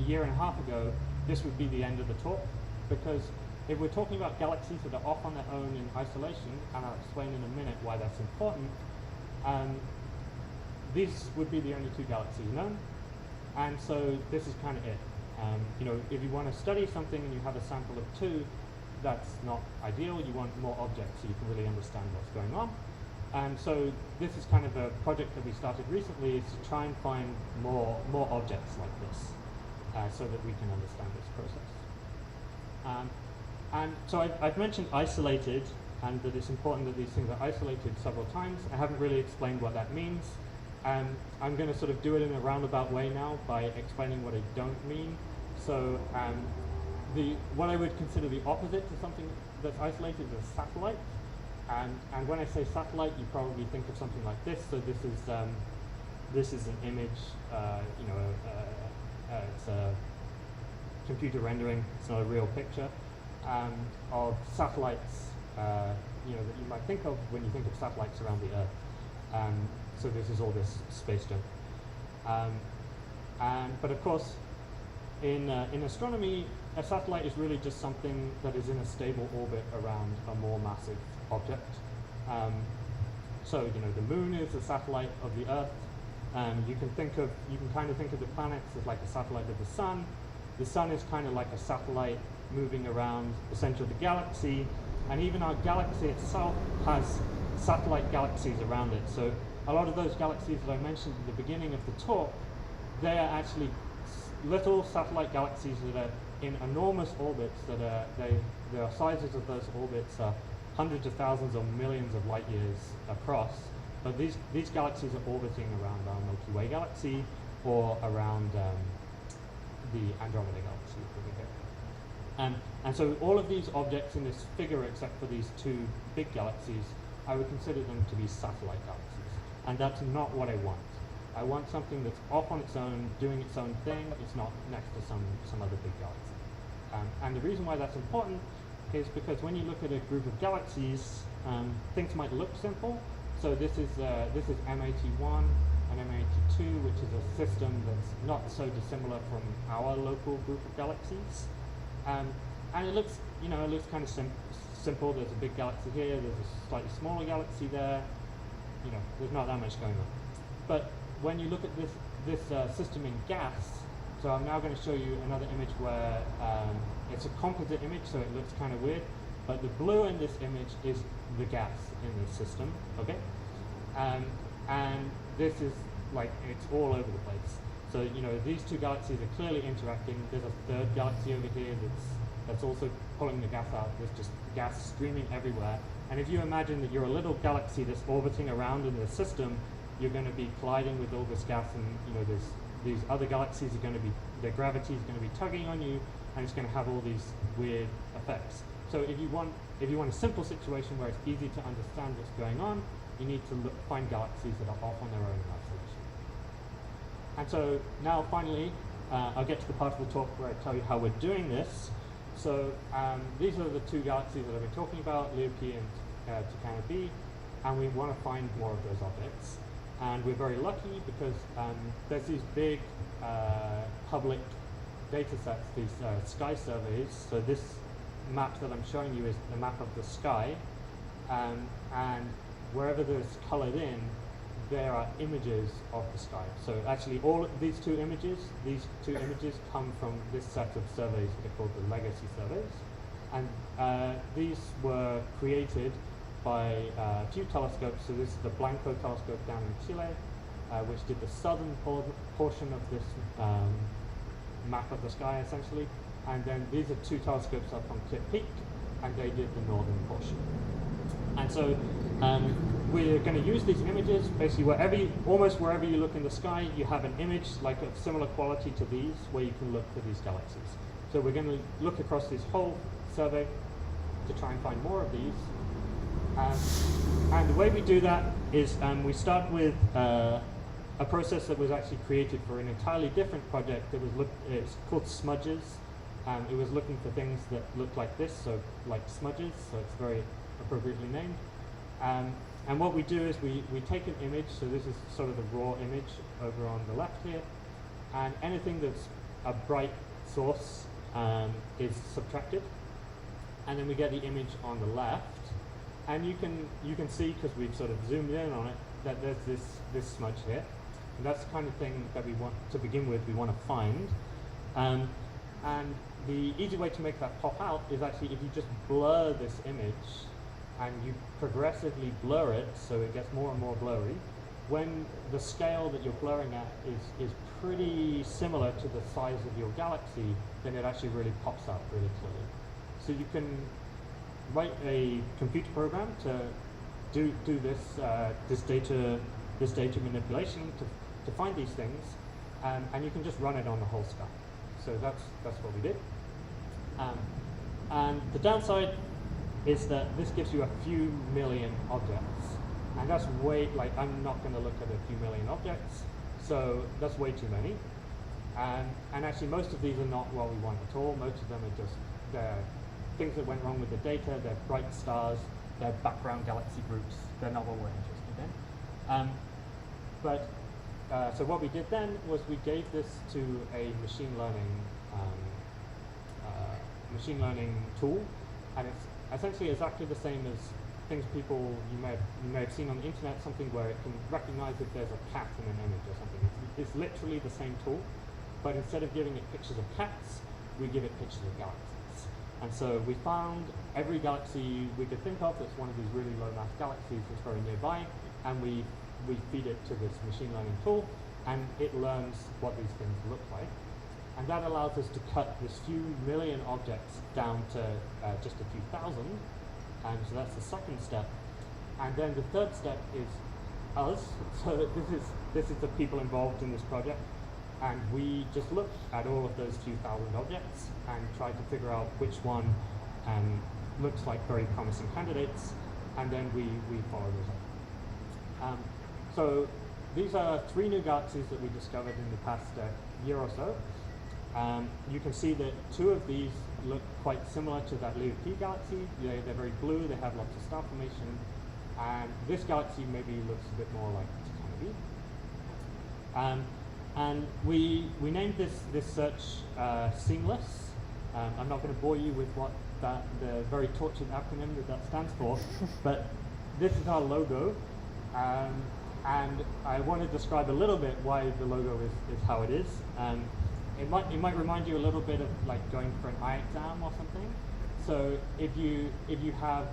year and a half ago, this would be the end of the talk, because if we're talking about galaxies that are off on their own in isolation, and I'll explain in a minute why that's important, these would be the only two galaxies known, and so this is kind of it. If you want to study something and you have a sample of two, that's not ideal. You want more objects so you can really understand what's going on. And so this is kind of a project that we started recently, is to try and find more objects like this, so that we can understand this process. And so I've mentioned isolated, and that it's important that these things are isolated several times. I haven't really explained what that means. I'm going to sort of do it in a roundabout way now by explaining what I don't mean. So what I would consider the opposite to something that's isolated is a satellite. And when I say satellite, you probably think of something like this. So this is an image. It's a computer rendering. It's not a real picture of satellites. That you might think of when you think of satellites around the Earth. So this is all this space junk. But of course, in astronomy, a satellite is really just something that is in a stable orbit around a more massive object. So the moon is a satellite of the Earth. You can kind of think of the planets as like a satellite of the sun. The sun is kind of like a satellite moving around the center of the galaxy, and even our galaxy itself has satellite galaxies around it. So a lot of those galaxies that I mentioned at the beginning of the talk, they are actually little satellite galaxies that are in enormous orbits that are, the sizes of those orbits are hundreds of thousands or millions of light years across. But these galaxies are orbiting around our Milky Way galaxy or around the Andromeda galaxy. And so all of these objects in this figure, except for these two big galaxies, I would consider them to be satellite galaxies. And that's not what I want. I want something that's off on its own, doing its own thing. It's not next to some other big galaxy. And the reason why that's important is because when you look at a group of galaxies, things might look simple. So this is M81 and M82, which is a system that's not so dissimilar from our local group of galaxies. And it looks, it looks kind of simple. There's a big galaxy here. There's a slightly smaller galaxy there. There's not that much going on. But when you look at this system in gas, so I'm now going to show you another image where it's a composite image, so it looks kind of weird. But the blue in this image is the gas in this system, okay? And this is it's all over the place. So these two galaxies are clearly interacting. There's a third galaxy over here that's also pulling the gas out. There's just gas streaming everywhere. And if you imagine that you're a little galaxy that's orbiting around in the system, you're going to be colliding with all this gas, and these other galaxies are going to be, their gravity is going to be tugging on you, and it's going to have all these weird effects. So if you want a simple situation where it's easy to understand what's going on, you need to find galaxies that are off on their own in isolation. And so now finally, I'll get to the part of the talk where I tell you how we're doing this. So these are the two galaxies that I've been talking about, Leo P and Tucana B, and we want to find more of those objects. And we're very lucky because there's these big public data sets, these sky surveys. So this map that I'm showing you is the map of the sky, and wherever there's colored in, there are images of the sky. So actually all of these two images come from this set of surveys that are called the legacy surveys. And these were created by a few telescopes. So this is the Blanco telescope down in Chile, which did the southern portion of this map of the sky essentially. And then these are two telescopes up on Cliff Peak, and they did the northern portion. And so we're going to use these images basically almost wherever you look in the sky, you have an image like of similar quality to these where you can look for these galaxies. So we're going to look across this whole survey to try and find more of these. And the way we do that is we start with a process that was actually created for an entirely different project. It's called smudges. It was looking for things that look like this, so like smudges, so it's very appropriately named. And what we do is we take an image, so this is sort of the raw image over on the left here, and anything that's a bright source is subtracted, and then we get the image on the left, and you can see, because we've sort of zoomed in on it, that there's this smudge here, and that's the kind of thing that we want to begin with. We want to find, and the easy way to make that pop out is actually if you just blur this image and you progressively blur it so it gets more and more blurry. When the scale that you're blurring at is pretty similar to the size of your galaxy, then it actually really pops out really clearly. So you can write a computer program to do this data manipulation to find these things, and you can just run it on the whole sky. So that's what we did. And the downside is that this gives you a few million objects. And that's I'm not going to look at a few million objects, so that's way too many. And actually most of these are not what we want at all. Most of them are just things that went wrong with the data. They're bright stars, they're background galaxy groups. They're not what we're interested in. So what we did then was we gave this to a machine learning tool, and it's essentially exactly the same as things you may have seen on the internet, something where it can recognize if there's a cat in an image or something. It's literally the same tool, but instead of giving it pictures of cats, we give it pictures of galaxies. And so we found every galaxy we could think of that's one of these really low mass galaxies that's very nearby, and we feed it to this machine learning tool, and it learns what these things look like. And that allows us to cut this few million objects down to just a few thousand. And so that's the second step. And then the third step is us. So this is the people involved in this project. And we just looked at all of those few thousand objects and tried to figure out which one looks like very promising candidates. And then we follow those up. So these are 3 new galaxies that we discovered in the past year or so. You can see that 2 of these look quite similar to that Leo P galaxy. They're very blue, they have lots of star formation. And this galaxy maybe looks a bit more like Planetary. And we named this search Seamless. I'm not going to bore you with what the very tortured acronym that stands for, but this is our logo. And I want to describe a little bit why the logo is how it is. It might remind you a little bit of like going for an eye exam or something. So if you have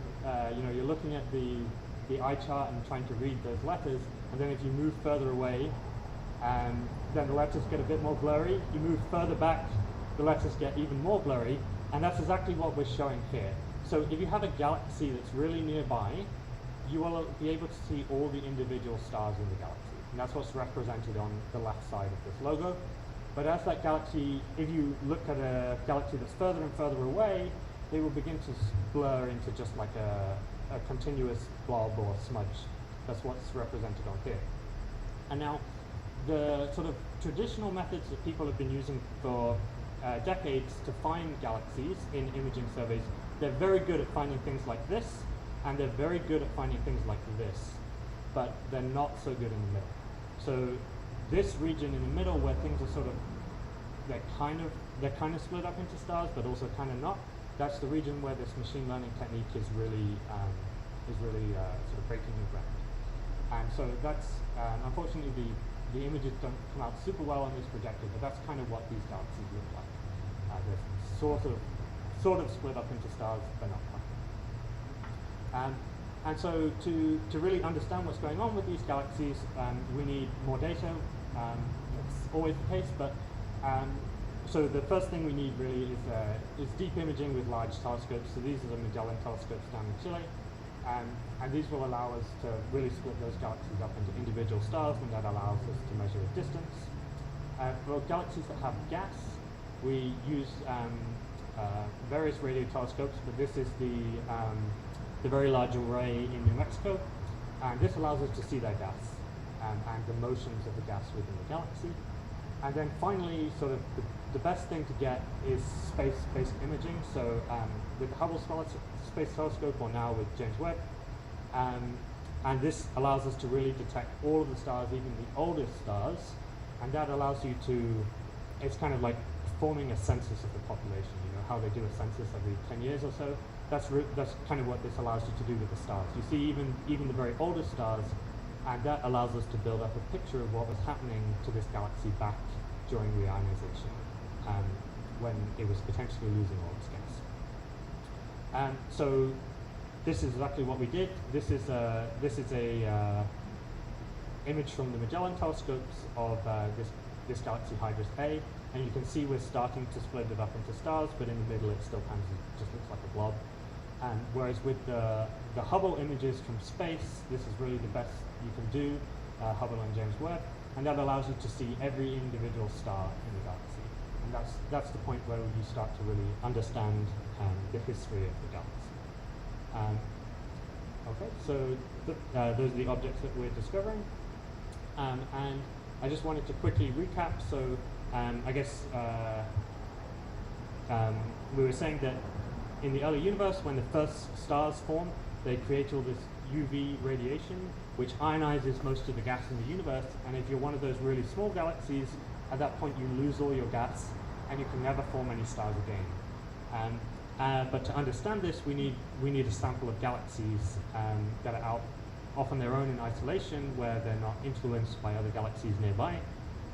you're looking at the eye chart and trying to read those letters, and then if you move further away, then the letters get a bit more blurry. You move further back, the letters get even more blurry, and that's exactly what we're showing here. So if you have a galaxy that's really nearby, you will be able to see all the individual stars in the galaxy, and that's what's represented on the left side of this logo. But as that galaxy, if you look at a galaxy that's further and further away, they will begin to blur into just like a continuous blob or smudge. That's what's represented on here. And now, the sort of traditional methods that people have been using for decades to find galaxies in imaging surveys, they're very good at finding things like this, and they're very good at finding things like this, but they're not so good in the middle. So this region in the middle, where things are sort of they're kind of split up into stars, but also kind of not. That's the region where this machine learning technique is really sort of breaking new ground. And so that's unfortunately the images don't come out super well on this projector, but that's kind of what these galaxies look like. They're sort of split up into stars, but not quite. And so to really understand what's going on with these galaxies, we need more data. That's always the case, but so the first thing we need really is deep imaging with large telescopes. So these are the Magellan telescopes down in Chile, and these will allow us to really split those galaxies up into individual stars, and that allows us to measure the distance. For galaxies that have gas, we use various radio telescopes, but this is the Very Large Array in New Mexico, and this allows us to see their gas and the motions of the gas within the galaxy. And then finally, sort of the best thing to get is space-based imaging. So with the Hubble Space Telescope, or now with James Webb, and this allows us to really detect all of the stars, even the oldest stars, and that allows you to, it's kind of like forming a census of the population. You know how they do a census every 10 years or so. That's kind of what this allows you to do with the stars. You see even the very oldest stars, and that allows us to build up a picture of what was happening to this galaxy back during reionization, when it was potentially losing all its gas. So this is exactly what we did. This is a image from the Magellan telescopes of this galaxy Hydrus A, and you can see we're starting to split it up into stars, but in the middle it still kind of just looks like a blob. Whereas with the Hubble images from space, this is really the best you can do, Hubble and James Webb, and that allows you to see every individual star in the galaxy. And that's the point where you start to really understand the history of the galaxy. Okay, so those are the objects that we're discovering. And I just wanted to quickly recap. So I guess we were saying that in the early universe, when the first stars form, they create all this UV radiation, which ionizes most of the gas in the universe. And if you're one of those really small galaxies, at that point you lose all your gas, and you can never form any stars again. But to understand this, we need a sample of galaxies that are out off on their own in isolation, where they're not influenced by other galaxies nearby.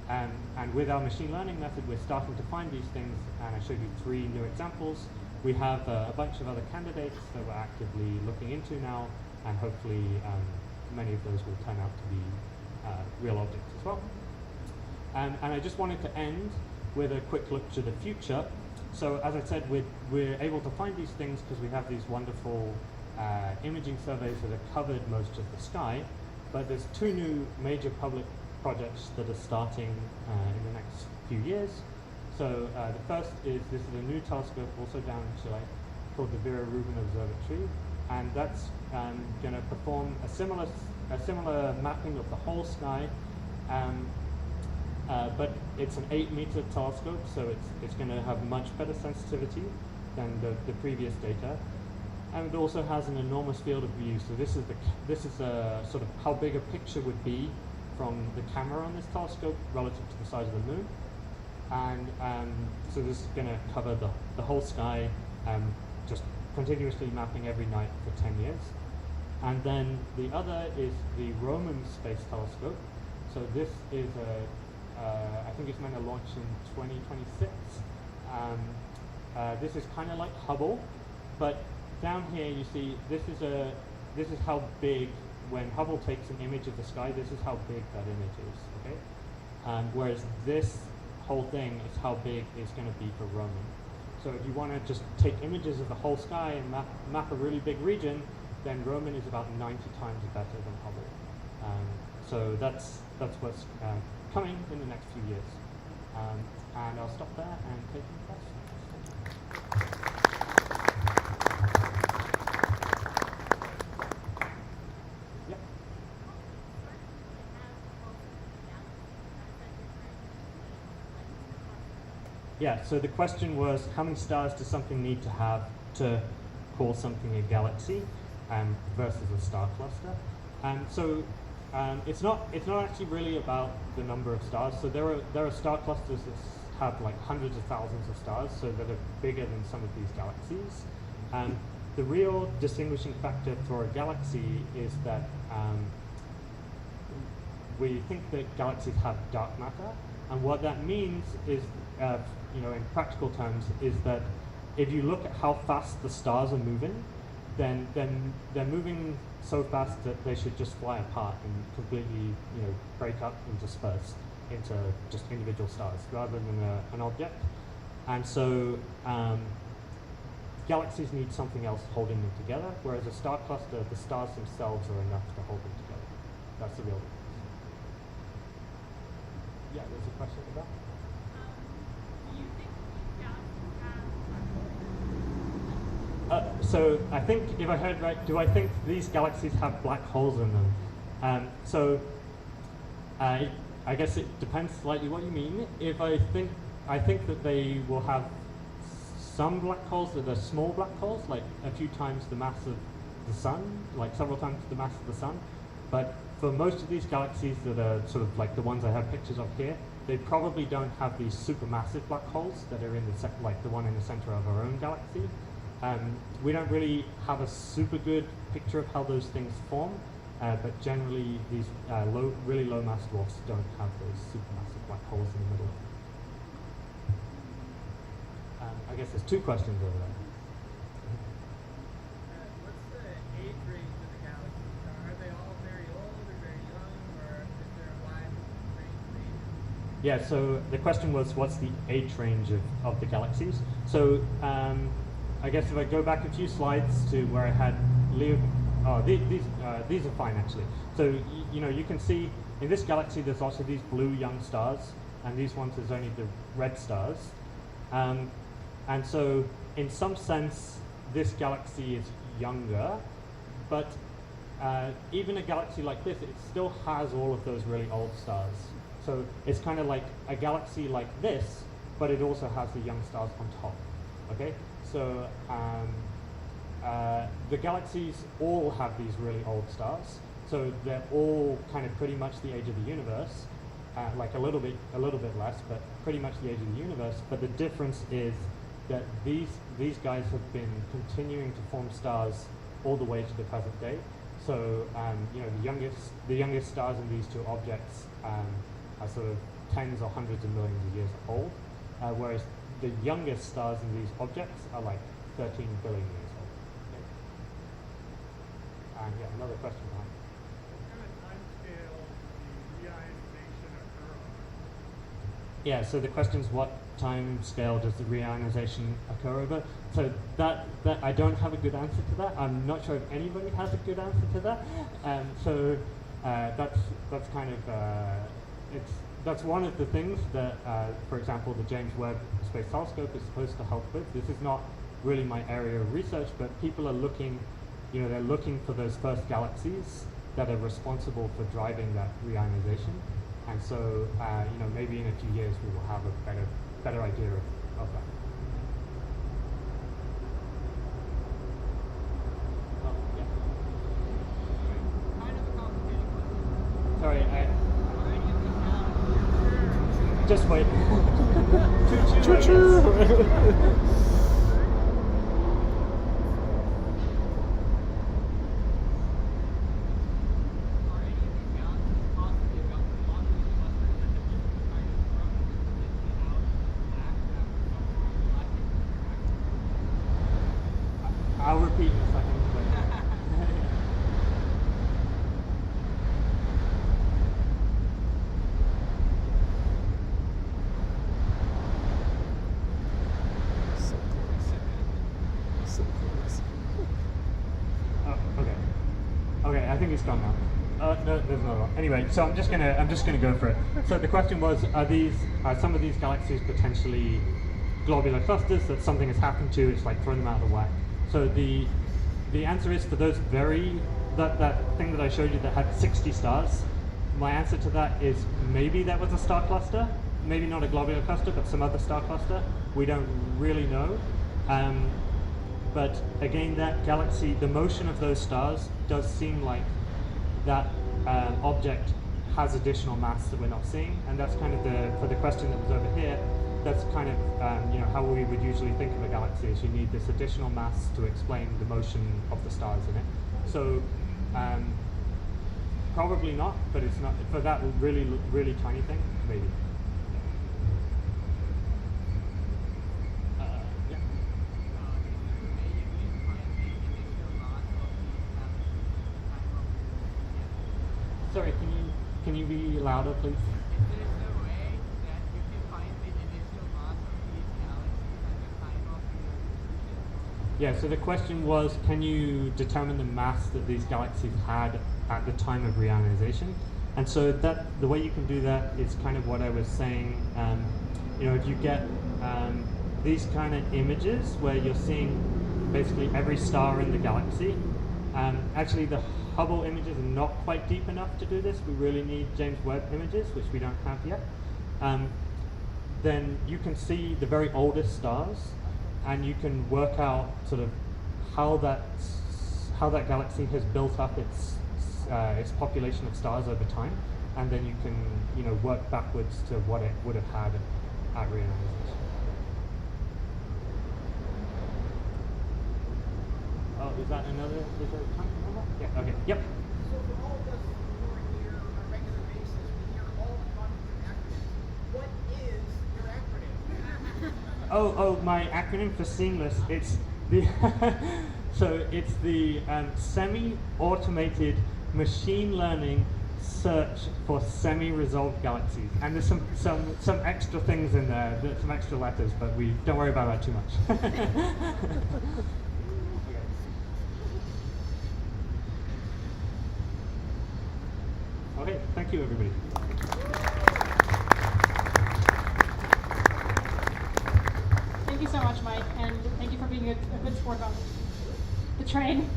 And with our machine learning method, we're starting to find these things, and I showed you 3 new examples. We have a bunch of other candidates that we're actively looking into now, and hopefully many of those will turn out to be real objects as well. And I just wanted to end with a quick look to the future. So as I said, we're able to find these things because we have these wonderful imaging surveys that have covered most of the sky, but there's 2 new major public projects that are starting in the next few years. So the first is, this is a new telescope also down in Chile called the Vera Rubin Observatory, and that's going to perform a similar mapping of the whole sky, but it's an 8-meter telescope, so it's going to have much better sensitivity than the previous data, and it also has an enormous field of view. So this is sort of how big a picture would be from the camera on this telescope relative to the size of the moon. And so this is going to cover the whole sky, just continuously mapping every night for 10 years. And then the other is the Roman Space Telescope. So this is I think it's meant to launch in 2026. This is kind of like Hubble, but down here you see this is how big, when Hubble takes an image of the sky, this is how big that image is, okay? Whereas this whole thing is how big it's going to be for Roman. So if you want to just take images of the whole sky and map a really big region, then Roman is about 90 times better than Hubble. So that's what's coming in the next few years. And I'll stop there and take some questions. Yeah, so the question was, how many stars does something need to have to call something a galaxy versus a star cluster? So it's not actually really about the number of stars. So there are star clusters that have like hundreds of thousands of stars, so that are bigger than some of these galaxies. The real distinguishing factor for a galaxy is that we think that galaxies have dark matter, and what that means is, in practical terms, is that if you look at how fast the stars are moving, then they're moving so fast that they should just fly apart and completely, break up and disperse into just individual stars rather than an object. And so galaxies need something else holding them together, whereas a star cluster, the stars themselves are enough to hold them together. That's the real difference. Yeah, there's a question about that. So I think, if I heard right, do I think these galaxies have black holes in them? I guess it depends slightly what you mean. If I think that they will have some black holes that are small black holes, like a few times the mass of the sun, like several times the mass of the sun. But for most of these galaxies that are sort of like the ones I have pictures of here, they probably don't have these supermassive black holes that are in like the one in the center of our own galaxy. We don't really have a super good picture of how those things form, but generally these really low mass dwarfs don't have those supermassive black holes in the middle. I guess there's 2 questions over there. What's the age range of the galaxies? Are they all very old or very young, or is there a wide range of ages? Yeah, so the question was, what's the age range of the galaxies? So I guess if I go back a few slides to where I had Leo, these are fine actually. So you can see in this galaxy there's also these blue young stars, and these ones there's only the red stars. And so in some sense this galaxy is younger, but even a galaxy like this, it still has all of those really old stars. So it's kind of like a galaxy like this, but it also has the young stars on top. Okay, so the galaxies all have these really old stars, so they're all kind of pretty much the age of the universe, like a little bit less, but pretty much the age of the universe. But the difference is that these guys have been continuing to form stars all the way to the present day. So the youngest stars in these 2 objects are sort of tens or hundreds of millions of years old, whereas the youngest stars in these objects are like 13 billion years old. And yeah, another question behind. What kind of timescale does the reionization occur on? Yeah, so the question is what time scale does the reionization occur over? So that I don't have a good answer to that. I'm not sure if anybody has a good answer to that. So that's kind of that's one of the things that, for example, the James Webb Space Telescope is supposed to help with. This is not really my area of research, but people are looking, they're looking for those first galaxies that are responsible for driving that reionization. And so, maybe in a few years we will have a better idea of that. Oh, yeah. Kind of a complicated question. Sorry, Are any of these now? just wait. Choo-choo! Are any of these galaxies possibly about to launch into clusters that have just kind of sprung consistently out of act after some sort of galactic interaction? I'll repeat in a second. But So close. So close. oh, okay. Okay, I think it's gone now. No, there's another one. Anyway, so I'm just gonna go for it. So the question was, are some of these galaxies potentially globular clusters that something has happened to? It's like thrown them out of whack. So the answer is for those that thing that I showed you that had 60 stars. My answer to that is maybe that was a star cluster, maybe not a globular cluster, but some other star cluster. We don't really know. But again, that galaxy, the motion of those stars does seem like that object has additional mass that we're not seeing, and that's kind of for the question that was over here. That's kind of how we would usually think of a galaxy. Is you need this additional mass to explain the motion of the stars in it. So probably not, but it's not for that really tiny thing. Maybe. Yeah. Sorry, can you be louder, please? Yeah, so the question was, can you determine the mass that these galaxies had at the time of reionization? And so the way you can do that is kind of what I was saying. If you get these kind of images where you're seeing basically every star in the galaxy. Actually, the Hubble images are not quite deep enough to do this. We really need James Webb images, which we don't have yet. Then you can see the very oldest stars, and you can work out sort of how that galaxy has built up its population of stars over time, and then you can work backwards to what it would have had at reionization. Oh, is there time on that? Yeah. Okay. Yep. So for all of us who are here on a regular basis, we hear all the talking acronyms. What is your acronym? Oh, my acronym for seamless. It's the so it's the semi-automated machine learning search for semi-resolved galaxies. And there's some extra things in there, some extra letters, but we don't worry about that too much. Okay, thank you, everybody. Thank you so much, Mike, and thank you for being a good sport on the train.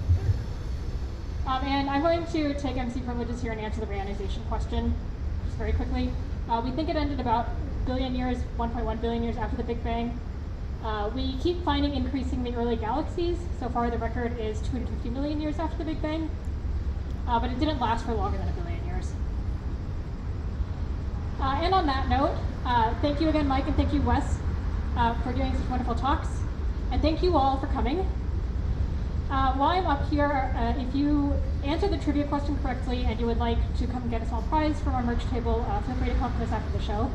And I'm going to take MC privileges here and answer the reionization question just very quickly. We think it ended about 1.1 billion years after the Big Bang. We keep finding increasingly early galaxies. So far, the record is 250 million years after the Big Bang, but it didn't last for longer than a billion years. And on that note, thank you again, Mike, and thank you, Wes, for doing such wonderful talks. And thank you all for coming. While I'm up here, if you answer the trivia question correctly and you would like to come get a small prize from our merch table, feel free to come to us after the show.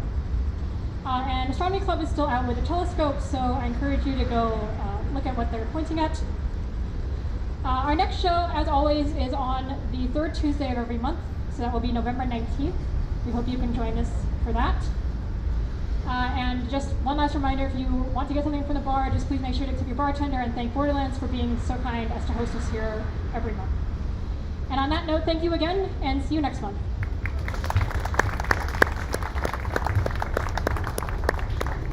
And Astronomy Club is still out with a telescope, so I encourage you to go look at what they're pointing at. Our next show, as always, is on the third Tuesday of every month, so that will be November 19th. We hope you can join us for that. And just one last reminder, if you want to get something from the bar, just please make sure to tip your bartender and thank Borderlands for being so kind as to host us here every month. And on that note, thank you again, and see you next month.